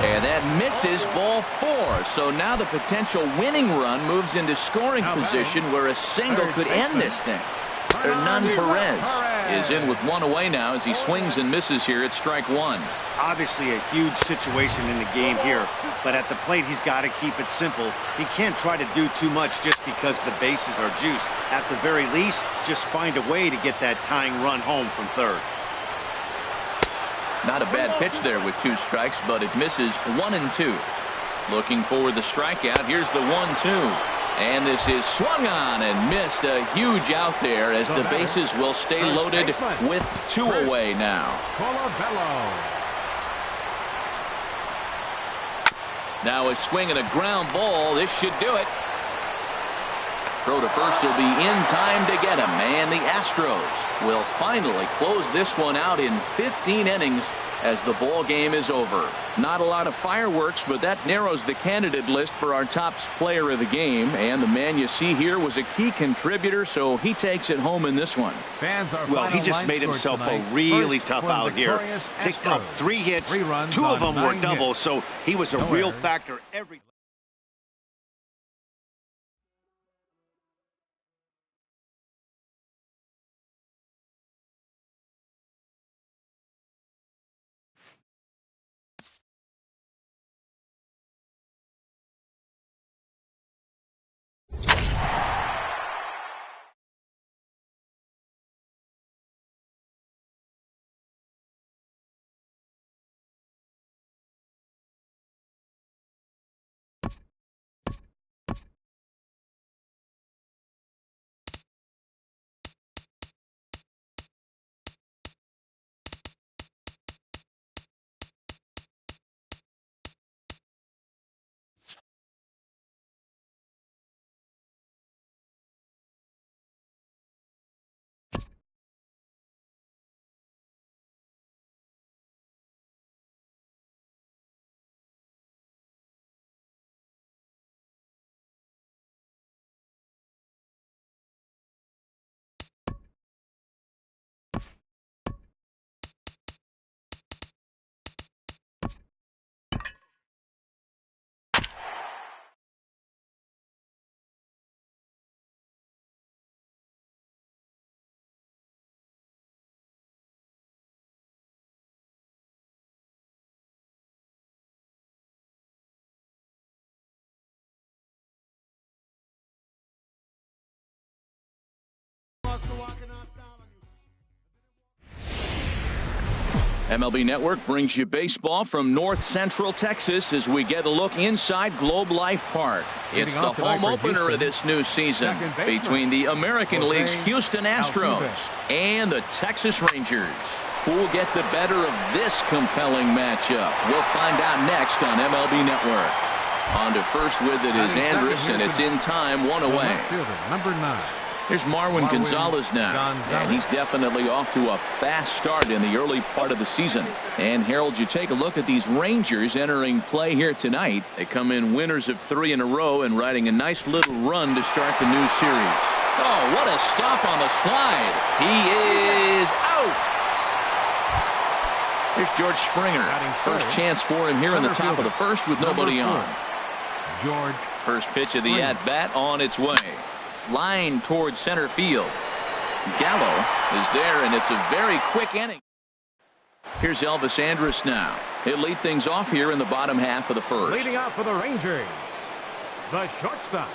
And that misses, ball 4. So now the potential winning run moves into scoring position where a single could end this thing. Hernan Perez is in with 1 away now as he swings and misses here at strike 1. Obviously a huge situation in the game here, but at the plate he's got to keep it simple. He can't try to do too much just because the bases are juiced. At the very least, just find a way to get that tying run home from third. Not a bad pitch there with 2 strikes, but it misses 1-2. Looking for the strikeout. Here's the 1-2. And this is swung on and missed. A huge out there as the bases will stay loaded with 2 away now. Now a swing and a ground ball. This should do it. Throw to first will be in time to get him. And the Astros will finally close this one out in 15 innings as the ball game is over. Not a lot of fireworks, but that narrows the candidate list for our top player of the game. And the man you see here was a key contributor, so he takes it home in this one. Well, he just made himself a really tough out here. Picked up 3 hits, 2 of them were doubles, so he was a real factor every MLB Network brings you baseball from North Central Texas as we get a look inside Globe Life Park. It's the home opener of this new season between the American League's Houston Astros and the Texas Rangers. Who will get the better of this compelling matchup? We'll find out next on MLB Network. On to first with it is Andrus, and it's in time, 1 away. Number 9. Here's Marwin Gonzalez now, and he's definitely off to a fast start in the early part of the season. And Harold, you take a look at these Rangers entering play here tonight. They come in winners of 3 in a row and riding a nice little run to start the new series. Oh, what a stop on the slide. He is out. Here's George Springer. First chance for him here in the top of the first with nobody on. George. First pitch of the at-bat on its way. line towards center field. Gallo is there, and it's a very quick inning. Here's Elvis Andrus now. He'll lead things off here in the bottom half of the first. Leading off for the Rangers, the shortstop,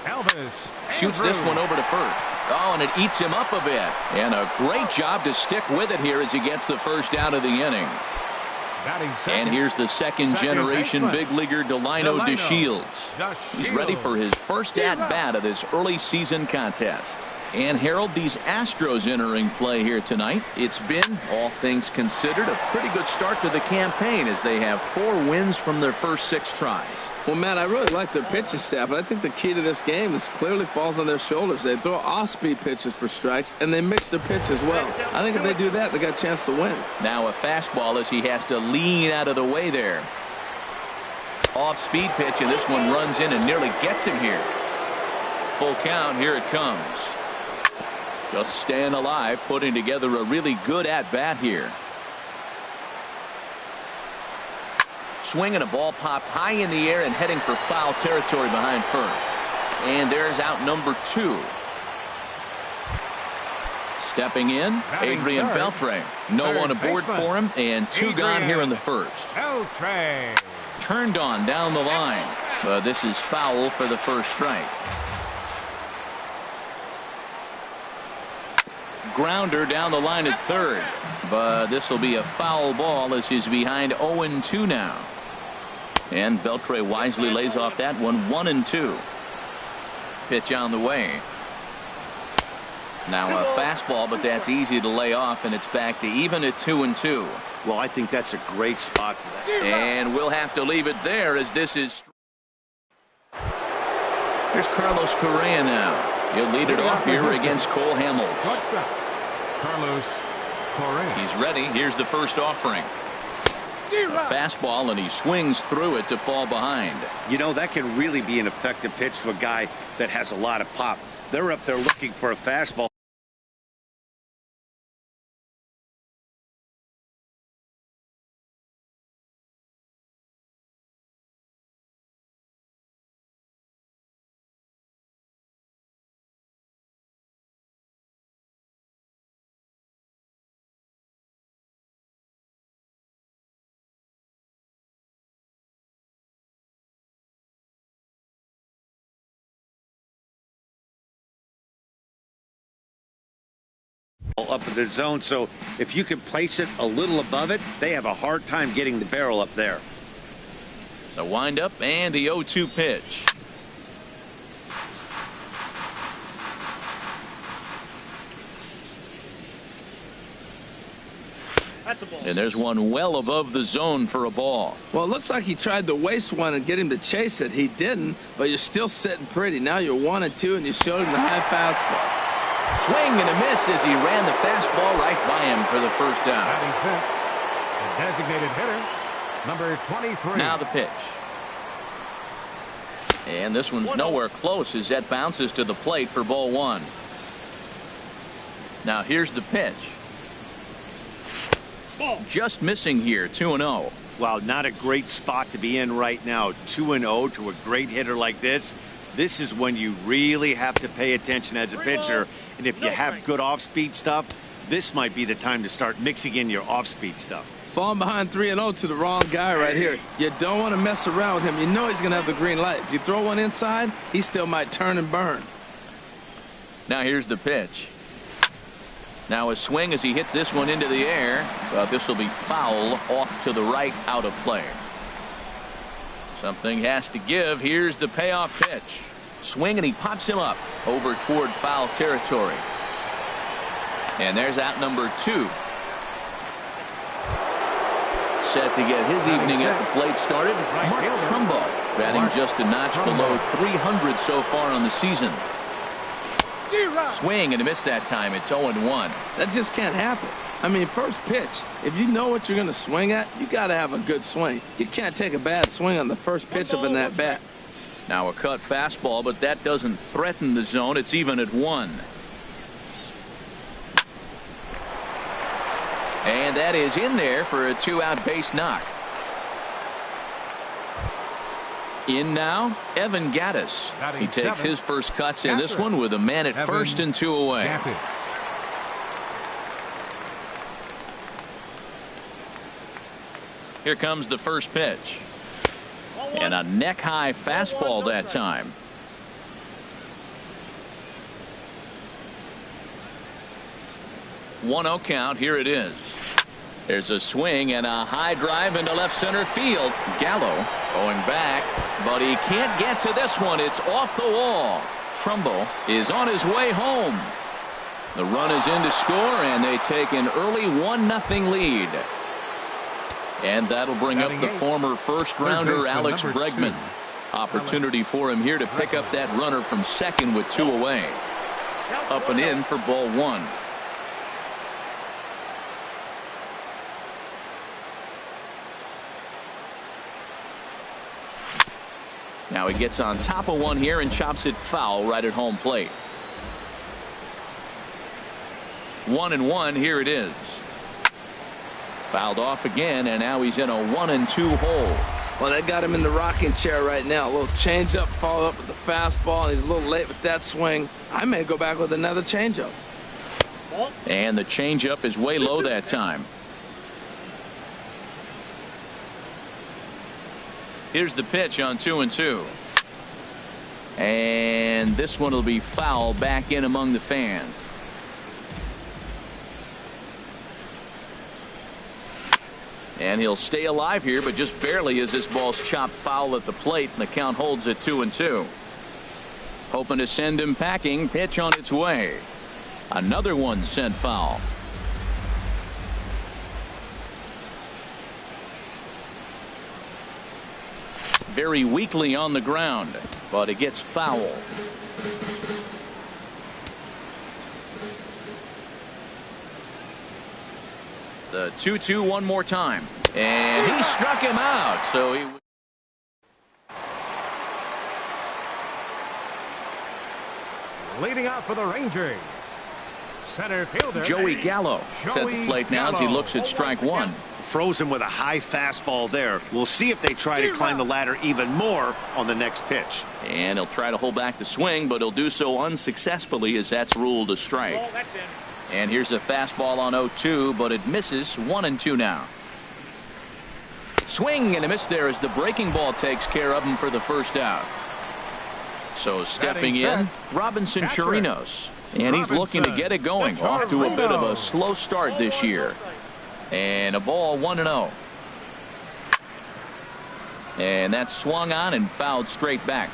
Elvis Shoots this one over to first. Oh, and it eats him up a bit. And a great job to stick with it here as he gets the first out of the inning. And here's the second generation big leaguer, Delino DeShields. He's ready for his first at-bat of this early season contest. And Harold, these Astros entering play here tonight. It's been, all things considered, a pretty good start to the campaign as they have 4 wins from their first 6 tries. Well, Matt, I really like their pitching staff, but I think the key to this game is clearly falls on their shoulders. They throw off-speed pitches for strikes, and they mix their pitch as well. I think if they do that, they got a chance to win. Now a fastball as he has to lean out of the way there. Off-speed pitch, and this one runs in and nearly gets him here. Full count, here it comes. Just staying alive, putting together a really good at-bat here. Swinging, a ball popped high in the air and heading for foul territory behind first. And there's out number 2. Stepping in, Adrian Beltre. No one aboard for him, and 2 gone here in the first. Turned on down the line, but this is foul for the first strike. Grounder down the line at third, but this will be a foul ball as he's behind 0-2 now. And Beltre wisely lays off that one. 1-2. Pitch on the way. Now a fastball, but that's easy to lay off, and it's back to even at 2-2. Well, I think that's a great spot for that. And we'll have to leave it there as this is. Here's Carlos Correa now. He'll lead it off here against Cole Hamels. Carlos Correa. He's ready. Here's the first offering. A fastball, and he swings through it to fall behind. You know, that can really be an effective pitch to a guy that has a lot of pop. They're up there looking for a fastball. Up in the zone, so if you can place it a little above it, they have a hard time getting the barrel up there. The windup and the 0-2 pitch. That's a ball. And there's one well above the zone for a ball. Well, it looks like he tried to waste one and get him to chase it. He didn't, but you're still sitting pretty. Now you're 1-2, and you showed him the high fastball. Swing and a miss as he ran the fastball right by him for the first down. Batting fifth, the designated hitter, number 23. Now the pitch. And this one's nowhere close as that bounces to the plate for ball 1. Now here's the pitch. Just missing here, 2-0. Wow, not a great spot to be in right now. 2-0 to a great hitter like this. This is when you really have to pay attention as a pitcher. And if you have good off-speed stuff, this might be the time to start mixing in your off-speed stuff. Falling behind 3-0 to the wrong guy right here. You don't want to mess around with him. You know he's going to have the green light. If you throw one inside, he still might turn and burn. Now here's the pitch. Now a swing as he hits this one into the air. This will be foul off to the right, out of play. Something has to give. Here's the payoff pitch. Swing, and he pops him up over toward foul territory. And there's out number 2. Set to get his evening at the plate started. Mark Trumbo batting just a notch below 300 so far on the season. Swing and a miss that time. It's 0-1. That just can't happen. I mean, first pitch, if you know what you're going to swing at, you got to have a good swing. You can't take a bad swing on the first pitch of an at-bat. Now a cut fastball, but that doesn't threaten the zone. It's even at 1. And that is in there for a 2-out base knock. In now, Evan Gaddis. He takes his first cuts in this one with a man at first and 2 away. Here comes the first pitch. And a neck-high fastball that time. 1-0 count. Here it is. There's a swing and a high drive into left center field. Gallo going back, but he can't get to this one. It's off the wall. Trumbull is on his way home. The run is in to score, and they take an early 1-0 lead. And that'll bring up the former first-rounder Alex Bregman. Opportunity for him here to pick up that runner from second with 2 away. Up and in for ball 1. Now he gets on top of one here and chops it foul right at home plate. 1-1. Here it is. Fouled off again, and now he's in a 1-2 hole. Well, they got him in the rocking chair right now. A little changeup, followed up with the fastball, and he's a little late with that swing. I may go back with another changeup. And the changeup is way low that time. Here's the pitch on 2-2. And this one will be foul back in among the fans. And he'll stay alive here, but just barely as this ball's chopped foul at the plate, and the count holds at 2-2. Hoping to send him packing. Pitch on its way. Another one sent foul. Very weakly on the ground, but it gets foul. The 2-2 one more time, and he struck him out. So he leading out for the Rangers, center fielder Joey Gallo at the plate now as he looks at strike one. Froze him with a high fastball there. We'll see if they try to climb the ladder even more on the next pitch. And he'll try to hold back the swing, but he'll do so unsuccessfully as that's ruled a strike. And here's a fastball on 0-2, but it misses. 1-2 now. Swing and a miss there as the breaking ball takes care of him for the first out. So stepping in, Robinson Chirinos. And he's looking to get it going. Off to a bit of a slow start this year. And a ball 1-0. And that's swung on and fouled straight back.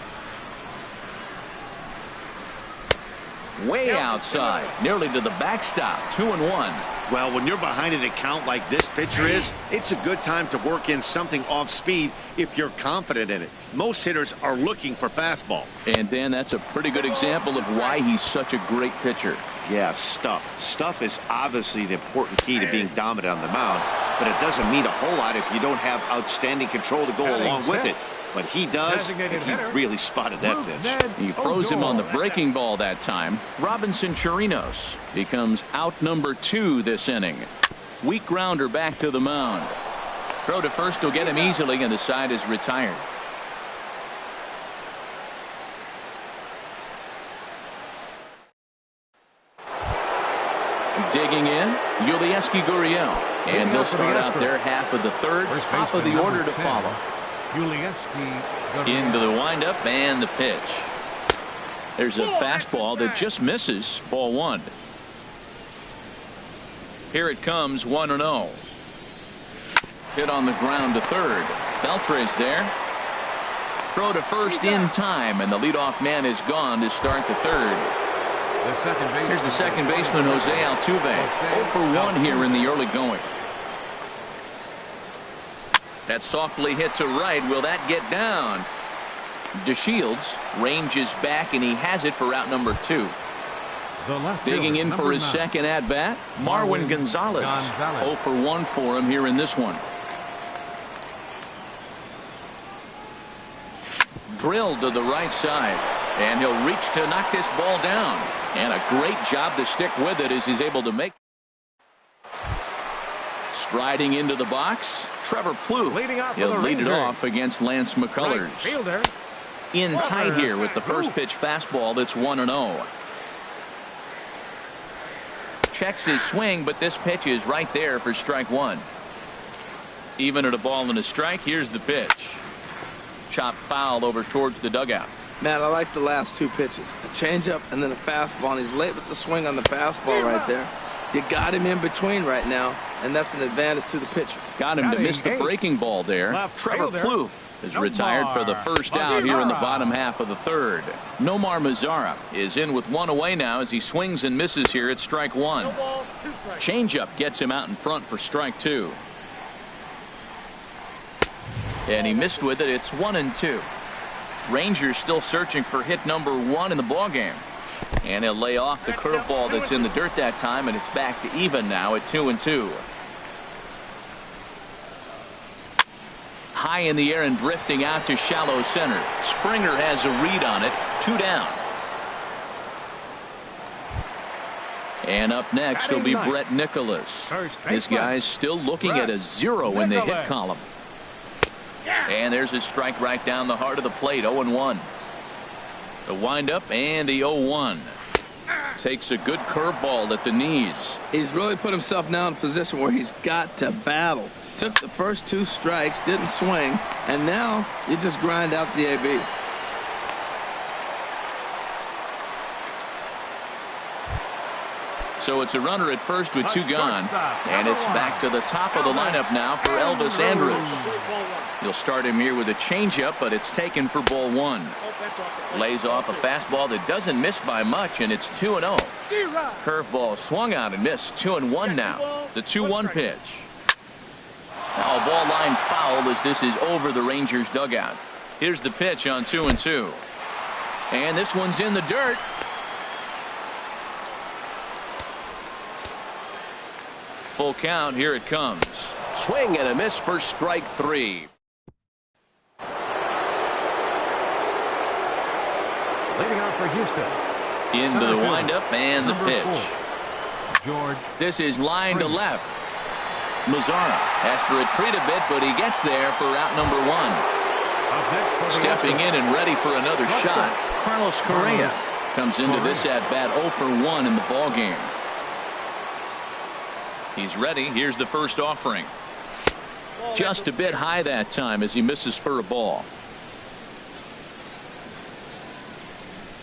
Way outside, nearly to the backstop. 2-1. Well, when you're behind an account like this pitcher is, it's a good time to work in something off speed if you're confident in it. Most hitters are looking for fastball. And Dan, that's a pretty good example of why he's such a great pitcher. Yeah, stuff. Stuff is obviously the important key to being dominant on the mound, but it doesn't mean a whole lot if you don't have outstanding control to go along with it. But he does, and he really spotted that pitch. He froze him on the breaking ball that time. Robinson Chirinos becomes out number 2 this inning. Weak grounder back to the mound. Throw to first will get him easily, and the side is retired. Digging in, Yulieski Gurriel. And he'll start out their half of the third, top of the order to follow. Into the windup and the pitch. There's a fastball that just misses. Ball 1. Here it comes. 1-0. Hit on the ground to third. Beltre's there. Throw to first in time, and the leadoff man is gone to start the third. Here's the second baseman, Jose Altuve. 0 for 1 here in the early going. That softly hit to right. Will that get down? DeShields ranges back, and he has it for out number 2. Digging in for his second at bat, Marwin Gonzalez. 0 for 1 for him here in this one. Drilled to the right side, and he'll reach to knock this ball down. And a great job to stick with it as he's able to make. Striding into the box, Trevor Plouffe. He'll lead it off against Lance McCullers. In tight here with the first pitch fastball that's 1-0. Checks his swing, but this pitch is right there for strike one. Even at a ball and a strike, here's the pitch. Chopped foul over towards the dugout. Man, I like the last two pitches. A changeup and then a fastball, and he's late with the swing on the fastball right there. You got him in between right now, and that's an advantage to the pitcher. Got him to miss the breaking ball there. Trevor Plouffe is retired for the first out here in the bottom half of the third. Nomar Mazara is in with one away now as he swings and misses here at strike one. Changeup gets him out in front for strike two. And he missed with it. It's 1-2. Rangers still searching for hit number one in the ballgame. And he'll lay off the curveball that's in the dirt that time, and it's back to even now at 2-2. High in the air and drifting out to shallow center. Springer has a read on it. 2 down. And up next will be Brett Nicholas. This guy's still looking at a 0 in the hit column. And there's a strike right down the heart of the plate. 0-1. The windup and the 0-1. Takes a good curveball at the knees. He's really put himself now in a position where he's got to battle. Took the first 2 strikes, didn't swing, and now you just grind out the AB. So it's a runner at first with 2 gone, and it's back to the top of the lineup now for Elvis Andrus. You'll start him here with a changeup, but it's taken for ball 1. Lays off a fastball that doesn't miss by much, and it's 2-0. Curveball swung out and missed. 2-1 now. The 2-1 pitch. Now a ball line foul as this is over the Rangers dugout. Here's the pitch on 2-2. And this one's in the dirt. Full count. Here it comes. Swing and a miss for strike 3. Leading off for Houston. Into the windup and the pitch. George. This is line to left. Mazara has to retreat a bit, but he gets there for out number 1. Stepping in and ready for another shot. Carlos Correa comes into this at bat 0 for 1 in the ball game. He's ready. Here's the first offering. Just a bit high that time as he misses for a ball.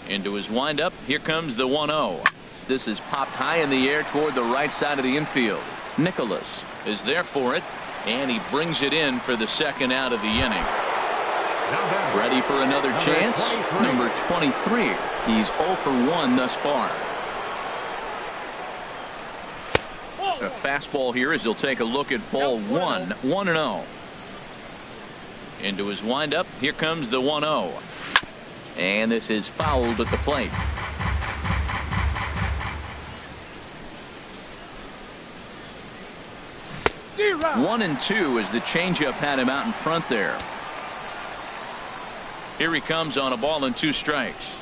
Into his windup. Here comes the 1-0. This is popped high in the air toward the right side of the infield. Nicholas is there for it, and he brings it in for the second out of the inning. Ready for another chance. Number 23. He's 0 for 1 thus far. A fastball here as he'll take a look at ball 1. 1-0. Into his windup. Here comes the 1-0. And this is fouled at the plate. One and 2 as the changeup had him out in front there. Here he comes on a ball and 2 strikes.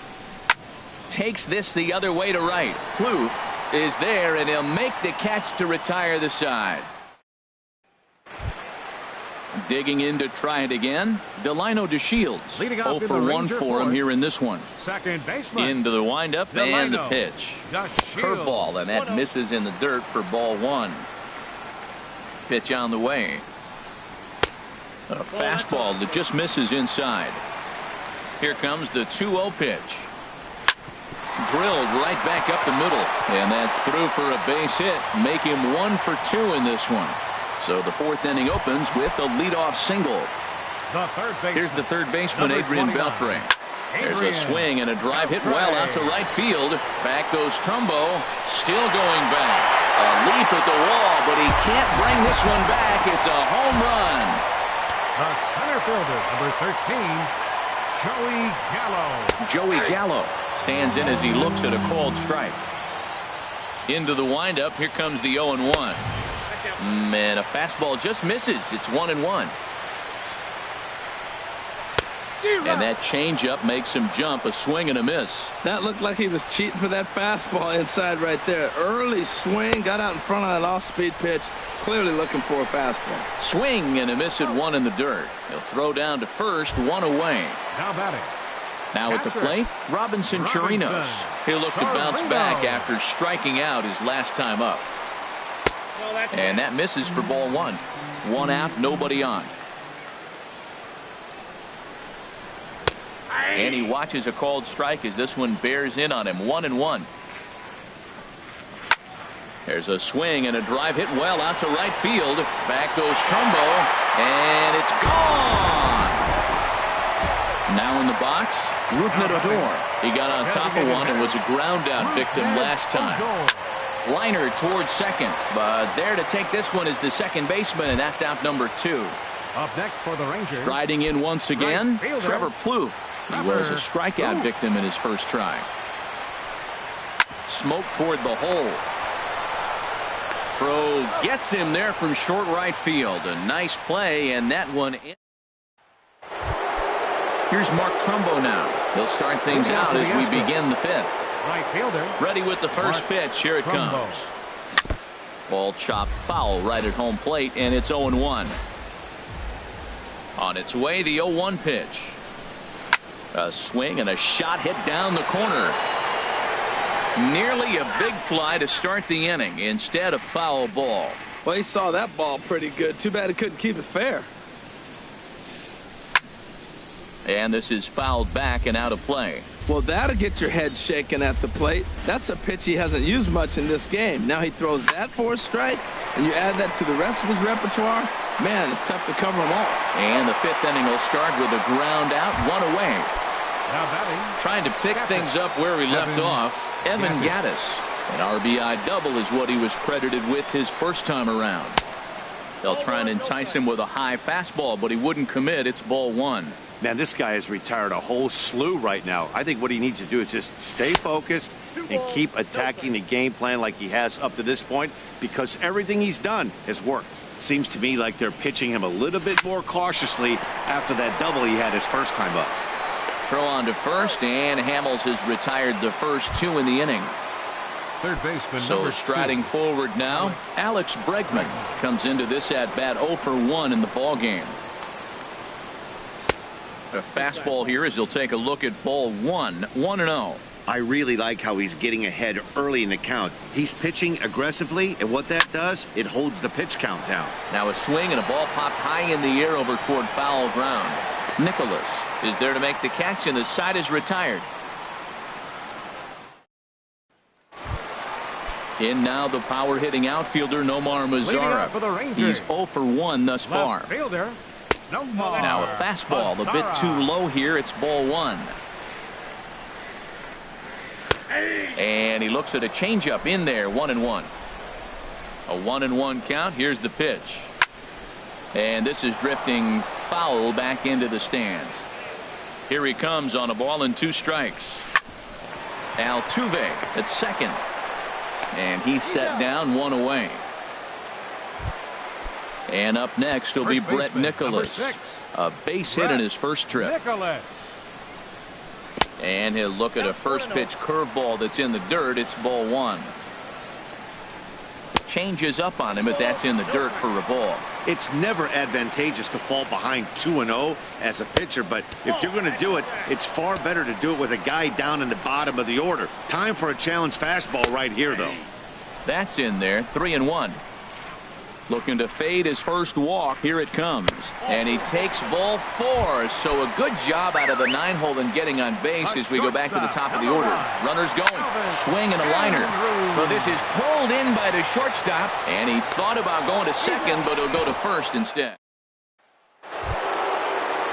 Takes this the other way to right. Plouffe is there, and he'll make the catch to retire the side. Digging in to try it again. Delino DeShields. 0 for 1 for him here in this one. Second baseman. Into the windup and the pitch. Curveball, and that misses in the dirt for ball 1. Pitch on the way. A fastball that just misses inside. Here comes the 2-0 pitch. Drilled right back up the middle, and that's through for a base hit. Make him 1 for 2 in this one. So the 4th inning opens with a leadoff single. Here's the third baseman, Adrian Beltre. There's a swing and a drive hit well out to right field. Back goes Trumbo, still going back. A leap at the wall, but he can't bring this one back. It's a home run. The center fielder, number 13, Joey Gallo. Joey Gallo stands in as he looks at a called strike. Into the windup. Here comes the 0-1. And a fastball just misses. It's 1-1. And that changeup makes him jump. A swing and a miss. That looked like he was cheating for that fastball inside right there. Early swing, got out in front of that off-speed pitch. Clearly looking for a fastball. Swing and a miss at one in the dirt. He'll throw down to first, one away. Now batting. Now at the plate, Robinson Chirinos. He'll look to bounce back after striking out his last time up. And that misses for ball one. One out, nobody on. And he watches a called strike as this one bears in on him. 1-1. There's a swing and a drive hit well out to right field. Back goes Trumbo, and it's gone. Now in the box, Rougned. He got on top of one and was a ground out victim last time. Liner towards second, but there to take this one is the second baseman, and that's out number 2. Up next for the Rangers. Striding in once again, Trevor Plouffe. He was a strikeout victim in his first try. Smoke toward the hole. Throw gets him there from short right field. A nice play, and that one in. Here's Mark Trumbo now. He'll start things out as we begin the 5th. Right fielder. Ready with the first pitch. Here it comes. Ball chopped foul right at home plate, and it's 0-1. On its way, the 0-1 pitch. A swing and a shot hit down the corner. Nearly a big fly to start the inning. Instead, a foul ball. Well, he saw that ball pretty good. Too bad he couldn't keep it fair. And this is fouled back and out of play. Well, that'll get your head shaken at the plate. That's a pitch he hasn't used much in this game. Now he throws that for a strike, and you add that to the rest of his repertoire. Man, it's tough to cover them all. And the 5th inning will start with a ground out, one away. Now batting. Trying to pick things up where he left off, Evan Gattis. An RBI double is what he was credited with his first time around. They'll try and entice him with a high fastball, but he wouldn't commit. It's ball one. Man, this guy has retired a whole slew right now. I think what he needs to do is just stay focused and keep attacking the game plan like he has up to this point, because everything he's done has worked. Seems to me like they're pitching him a little bit more cautiously after that double he had his first time up. Throw on to first, and Hamels has retired the first 2 in the inning. Third baseman. So striding forward now, Alex Bregman comes into this at bat 0 for 1 in the ball game. A fastball here as he'll take a look at ball 1, 1-0. I really like how he's getting ahead early in the count. He's pitching aggressively, and what that does, it holds the pitch count down. Now a swing and a ball popped high in the air over toward foul ground. Nicholas is there to make the catch, and the side is retired. In now the power hitting outfielder Nomar Mazara. He's 0 for 1 thus far. Now a fastball a bit too low here. It's ball 1. And he looks at a changeup in there. 1-1. A 1-1 count. Here's the pitch. And this is drifting foul back into the stands. Here he comes on a ball and 2 strikes. Altuve at second. And he's set down, 1 away. And up next will be Brett Nicholas. A base hit in his first trip. And he'll look at a first pitch curveball that's in the dirt. It's ball 1. Changes up on him, but that's in the dirt for a ball. It's never advantageous to fall behind 2-0 as a pitcher, but if you're going to do it, it's far better to do it with a guy down in the bottom of the order. Time for a challenge fastball right here, though. That's in there. 3-1. Looking to fade his first walk. Here it comes. And he takes ball 4. So a good job out of the 9-hole in getting on base as we go back to the top of the order. Runners going. Swing and a liner. Well, this is pulled in by the shortstop. And he thought about going to second, but he'll go to first instead.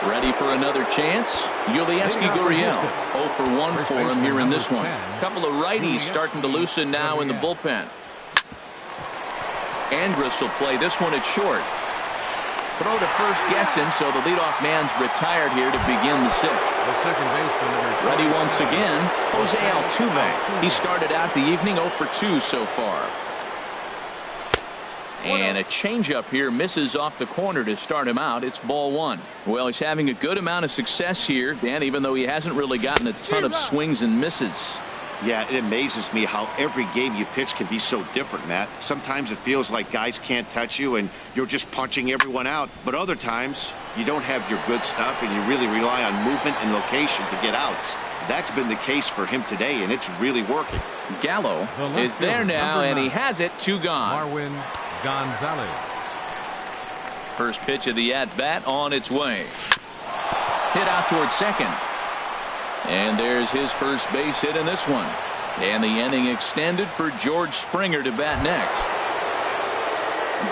Ready for another chance? Yulieski Gurriel. 0 for 1 for him here in this one. Couple of righties starting to loosen now in the bullpen. Andrus will play this one at short. Throw to first gets him, so the leadoff man's retired here to begin the 6th. Ready once again, Jose Altuve. He started out the evening 0 for 2 so far. And a changeup here misses off the corner to start him out. It's ball one. Well, he's having a good amount of success here, Dan, even though he hasn't really gotten a ton of swings and misses. Yeah, it amazes me how every game you pitch can be so different, Matt. Sometimes it feels like guys can't touch you and you're just punching everyone out. But other times you don't have your good stuff and you really rely on movement and location to get outs. That's been the case for him today, and it's really working. Gallo is there now, and he has it. 2 gone. Marwin Gonzalez. First pitch of the at-bat on its way. Hit out towards second. And there's his first base hit in this one. And the inning extended for George Springer to bat next.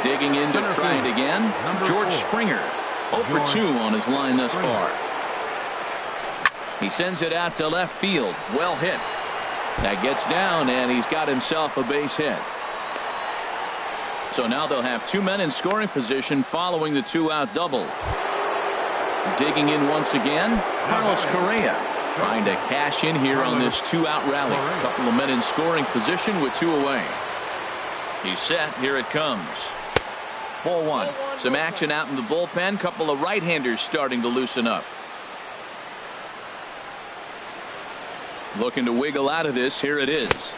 Digging in to try it again. George Springer. 0 for 2 on his line thus far. He sends it out to left field. Well hit. That gets down, and he's got himself a base hit. So now they'll have 2 men in scoring position following the 2-out double. Digging in once again, Carlos Correa trying to cash in here on this 2-out rally. A couple of men in scoring position with 2 away. He's set. Here it comes. Ball one. Some action out in the bullpen. Couple of right-handers starting to loosen up. Looking to wiggle out of this. Here it is.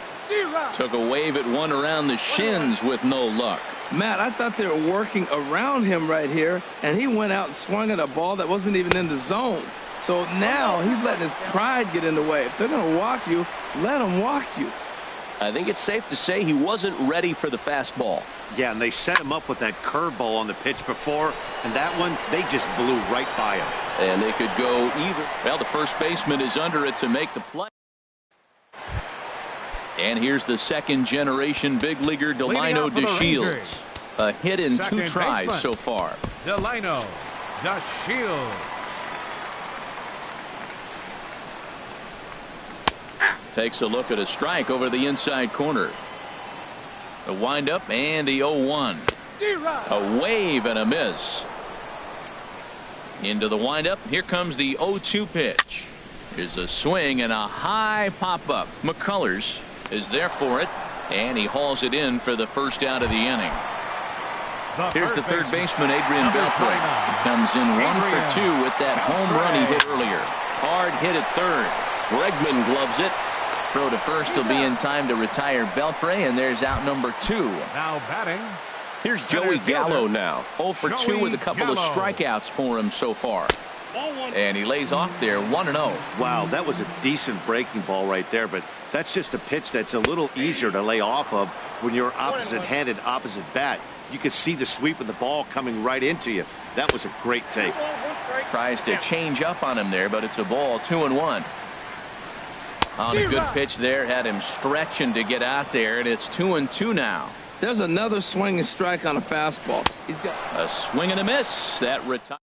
Took a wave at one around the shins with no luck. Matt, I thought they were working around him right here, and he went out and swung at a ball that wasn't even in the zone. So now he's letting his pride get in the way. If they're going to walk you, let them walk you. I think it's safe to say he wasn't ready for the fastball. Yeah, and they set him up with that curveball on the pitch before, and that one, they just blew right by him. And they could go either. Well, the first baseman is under it to make the play. And here's the second-generation big leaguer Delino DeShields. A hit in 2 tries so far. Delino DeShields. Takes a look at a strike over the inside corner. The windup and the 0-1. A wave and a miss. Into the windup. Here comes the 0-2 pitch. Here's a swing and a high pop-up. McCullers is there for it, and he hauls it in for the first out of the inning. Here's the third baseman, Adrian Beltre. He comes in 1 for 2 with that home run he hit earlier. Hard hit at third. Bregman gloves it. Throw to first will be in time to retire Beltre, and there's out number 2. Now batting. Here's Joey Gallo now. 0 for 2 with a couple of strikeouts for him so far. And he lays off there 1-0. Wow, that was a decent breaking ball right there, but that's just a pitch that's a little easier to lay off of when you're opposite-handed, opposite bat. You could see the sweep of the ball coming right into you. That was a great take. Tries to change up on him there, but it's a ball. 2-1. On a good pitch there, had him stretching to get out there, and it's 2-2 now. There's another swing and strike on a fastball. He's got a swing and a miss. That retires.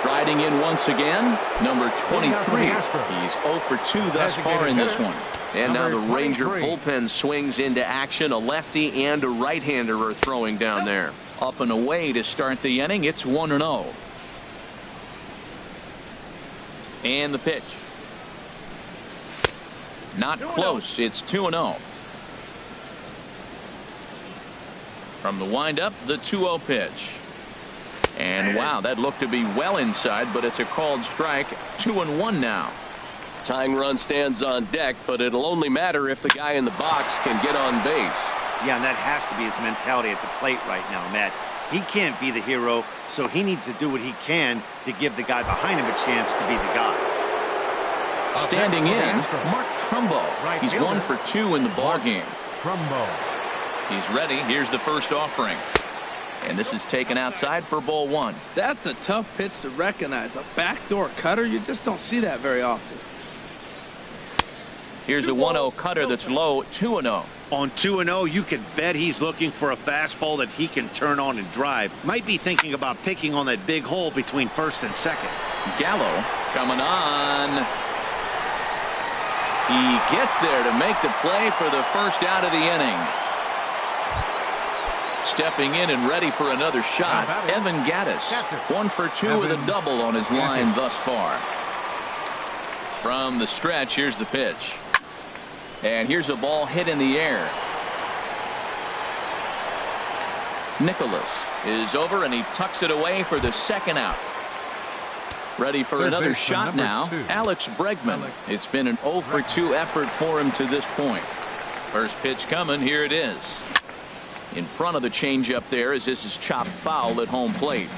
Striding in once again, number 23. He's 0 for 2 thus far in this one. And now the Ranger bullpen swings into action. A lefty and a right-hander are throwing down there. Up and away to start the inning. It's 1-0. And the pitch. Not close. It's 2-0. From the windup, the 2-0 pitch. And wow, that looked to be well inside, but it's a called strike. 2-1 now. Tying run stands on deck, but it'll only matter if the guy in the box can get on base. Yeah, and that has to be his mentality at the plate right now, Matt. He can't be the hero, so he needs to do what he can to give the guy behind him a chance to be the guy. Standing in, Mark Trumbo. He's 1 for 2 in the ball game. Trumbo. He's ready. Here's the first offering. And this is taken outside for ball 1. That's a tough pitch to recognize. A backdoor cutter, you just don't see that very often. Here's a 1-0 cutter that's low, 2-0. On 2-0, you can bet he's looking for a fastball that he can turn on and drive. Might be thinking about picking on that big hole between first and second. Gallo coming on. He gets there to make the play for the first out of the inning. Stepping in and ready for another shot, Evan Gattis. 1 for 2 with a double on his line thus far. From the stretch, here's the pitch. And here's a ball hit in the air. Nicholas is over, and he tucks it away for the second out. Ready for another shot now. Alex Bregman. It's been an 0 for 2 effort for him to this point. First pitch coming. Here it is. In front of the changeup there, as this is chopped foul at home plate.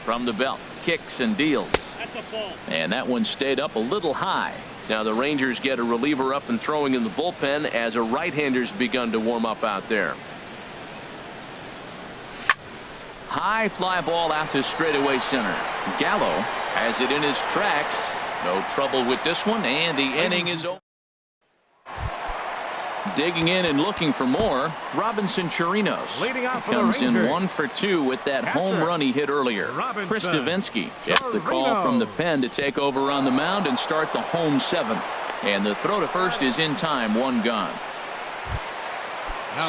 From the belt, kicks and deals. And that one stayed up a little high. Now the Rangers get a reliever up and throwing in the bullpen as a right-hander's begun to warm up out there. High fly ball out to straightaway center. Gallo has it in his tracks. No trouble with this one, and the inning is over. Digging in and looking for more, Robinson Chirinos. Comes in 1 for 2 with that home run he hit earlier. Chris Davinsky gets the call from the pen to take over on the mound and start the home 7th. And the throw to first is in time, 1 gone.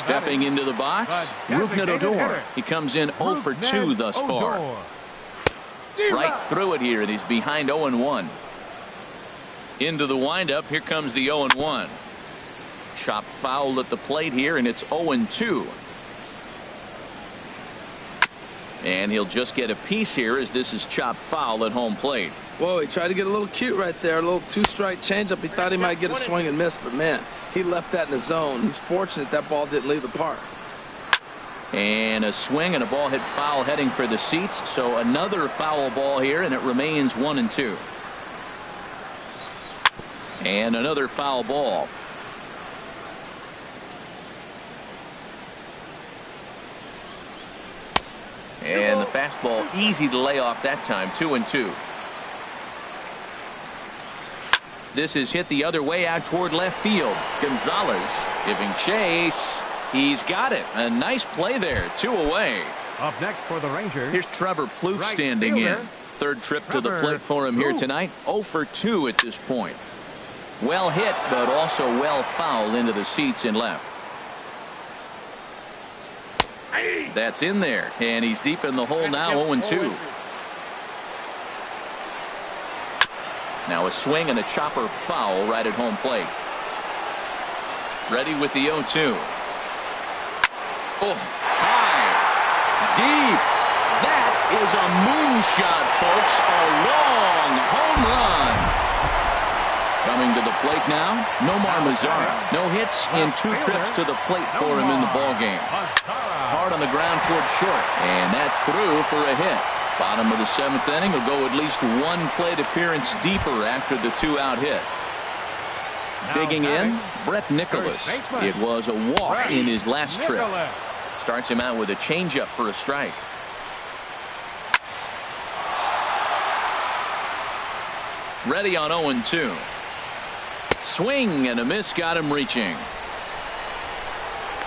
Stepping into the box, Rougned Odor. He comes in 0 for 2 thus far. Right through it here, and he's behind 0-1. Into the windup, here comes the 0-1. Chop foul at the plate here, and it's 0-2. And he'll just get a piece here as this is chopped foul at home plate. Whoa, he tried to get a little cute right there. A little 2-strike changeup. He thought he might get a swing and miss, but man, he left that in the zone. He's fortunate that ball didn't leave the park. And a swing and a ball hit foul heading for the seats. So another foul ball here, and it remains 1-2. And another foul ball. And the fastball easy to lay off that time, 2-2. This is hit the other way out toward left field. Gonzalez giving chase. He's got it. A nice play there. 2 away. Up next for the Rangers. Here's Trevor Plouffe standing in. Third trip to the plate for him here tonight. 0 for 2 at this point. Well hit, but also well fouled into the seats and left. That's in there, and he's deep in the hole now, 0-2. Now a swing and a chopper foul right at home plate. Ready with the 0-2. Oh, high, deep. That is a moonshot, folks. A long home run. Coming to the plate now, Nomar Mazara. No hits in 2 trips to the plate for him in the ballgame. Hard on the ground toward short, and that's through for a hit. Bottom of the 7th inning will go at least 1 plate appearance deeper after the 2-out hit. Digging in, Brett Nicholas. It was a walk in his last trip. Starts him out with a changeup for a strike. Ready on 0-2. Swing and a miss got him reaching.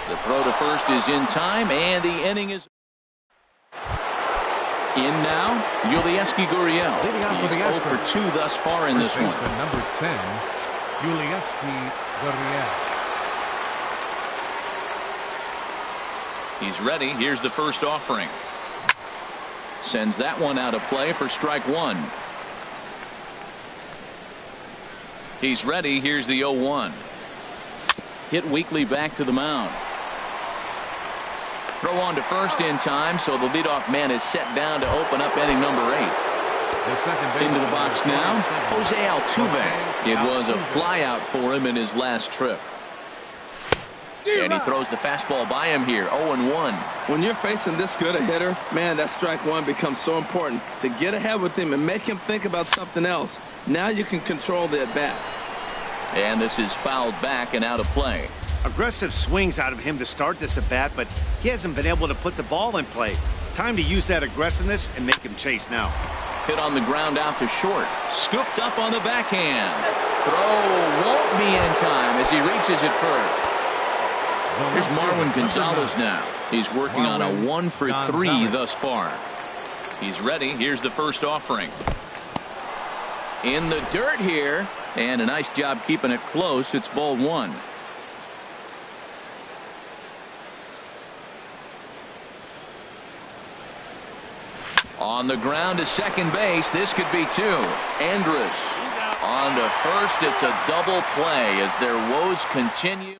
The throw to first is in time, and the inning is in now. Yulieski Gurriel. He's 0 for 2 thus far in this one. Number 10, Yulieski Gurriel. He's ready. Here's the first offering. Sends that one out of play for strike 1. He's ready. Here's the 0-1. Hit weakly back to the mound. Throw on to first in time, so the leadoff man is set down to open up inning number 8. Into the box now, Jose Altuve. It was a flyout for him in his last trip. And he throws the fastball by him here, 0-1. When you're facing this good a hitter, man, that strike 1 becomes so important to get ahead with him and make him think about something else. Now you can control the at-bat. And this is fouled back and out of play. Aggressive swings out of him to start this at bat, but he hasn't been able to put the ball in play. Time to use that aggressiveness and make him chase now. Hit on the ground out to short. Scooped up on the backhand. Throw won't be in time as he reaches it first. Here's Marwin Gonzalez now. He's working on a 1 for 3 thus far. He's ready. Here's the first offering. In the dirt here, and a nice job keeping it close. It's ball 1. On the ground to second base. This could be two. Andrus on to first. It's a double play as their woes continue.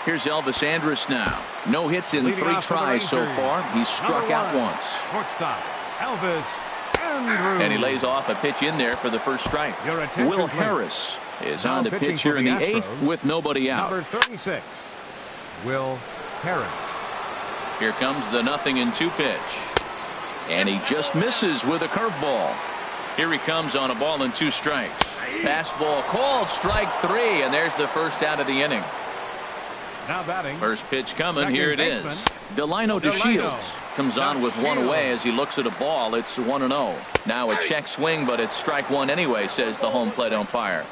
Here's Elvis Andrus now. No hits in 3 tries so far. He's struck out once. Shortstop, Elvis Andrus. And he lays off a pitch in there for the first strike. Will Harris is on to pitch here in the 8th with nobody out. Number 36, Will Harris. Here comes the 0-2 pitch. And he just misses with a curveball. Here he comes on a ball and 2 strikes. Fastball called, strike 3, and there's the first out of the inning. Now batting. First pitch coming. Second Here it baseman, is. Delino DeShields comes on with one away as he looks at a ball. It's 1-0. Now a check swing, but it's strike 1 anyway, says the home plate umpire.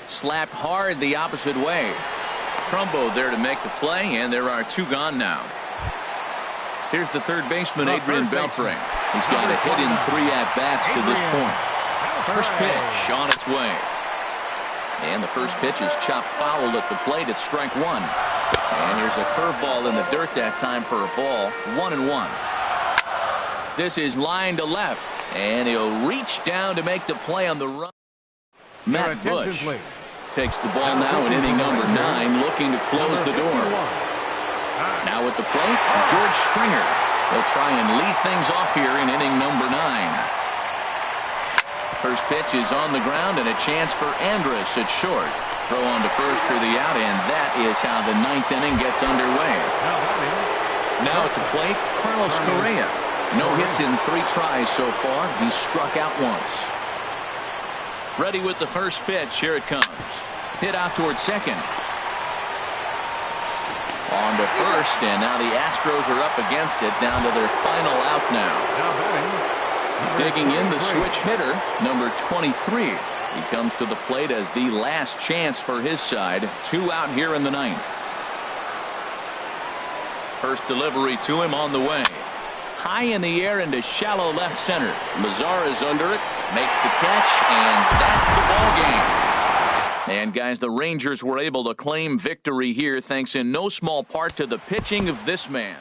Slapped hard the opposite way. Trumbo there to make the play, and there are 2 gone now. Here's the third baseman, Adrian Beltre. He's got a hit in 3 at-bats to this point. First pitch on its way. And the first pitch is chopped foul at the plate. It's strike 1. And here's a curveball in the dirt that time for a ball. 1-1. This is line to left. And he'll reach down to make the play on the run. Matt Bush takes the ball now in inning number 9, looking to close the door. Now at the plate, George Springer. They'll try and lead things off here in inning number 9. First pitch is on the ground and a chance for Andrus at short. Throw on to first for the out, and that is how the 9th inning gets underway. Now at the plate, Carlos Correa. No hits in 3 tries so far. He's struck out once. Ready with the first pitch. Here it comes. Hit out towards second. On to first, and now the Astros are up against it, down to their final out now. Digging in the switch hitter, number 23. He comes to the plate as the last chance for his side. 2 out here in the 9th. First delivery to him on the way. High in the air into shallow left center. Lazar is under it, makes the catch, and that's the ball game. And guys, the Rangers were able to claim victory here thanks in no small part to the pitching of this man.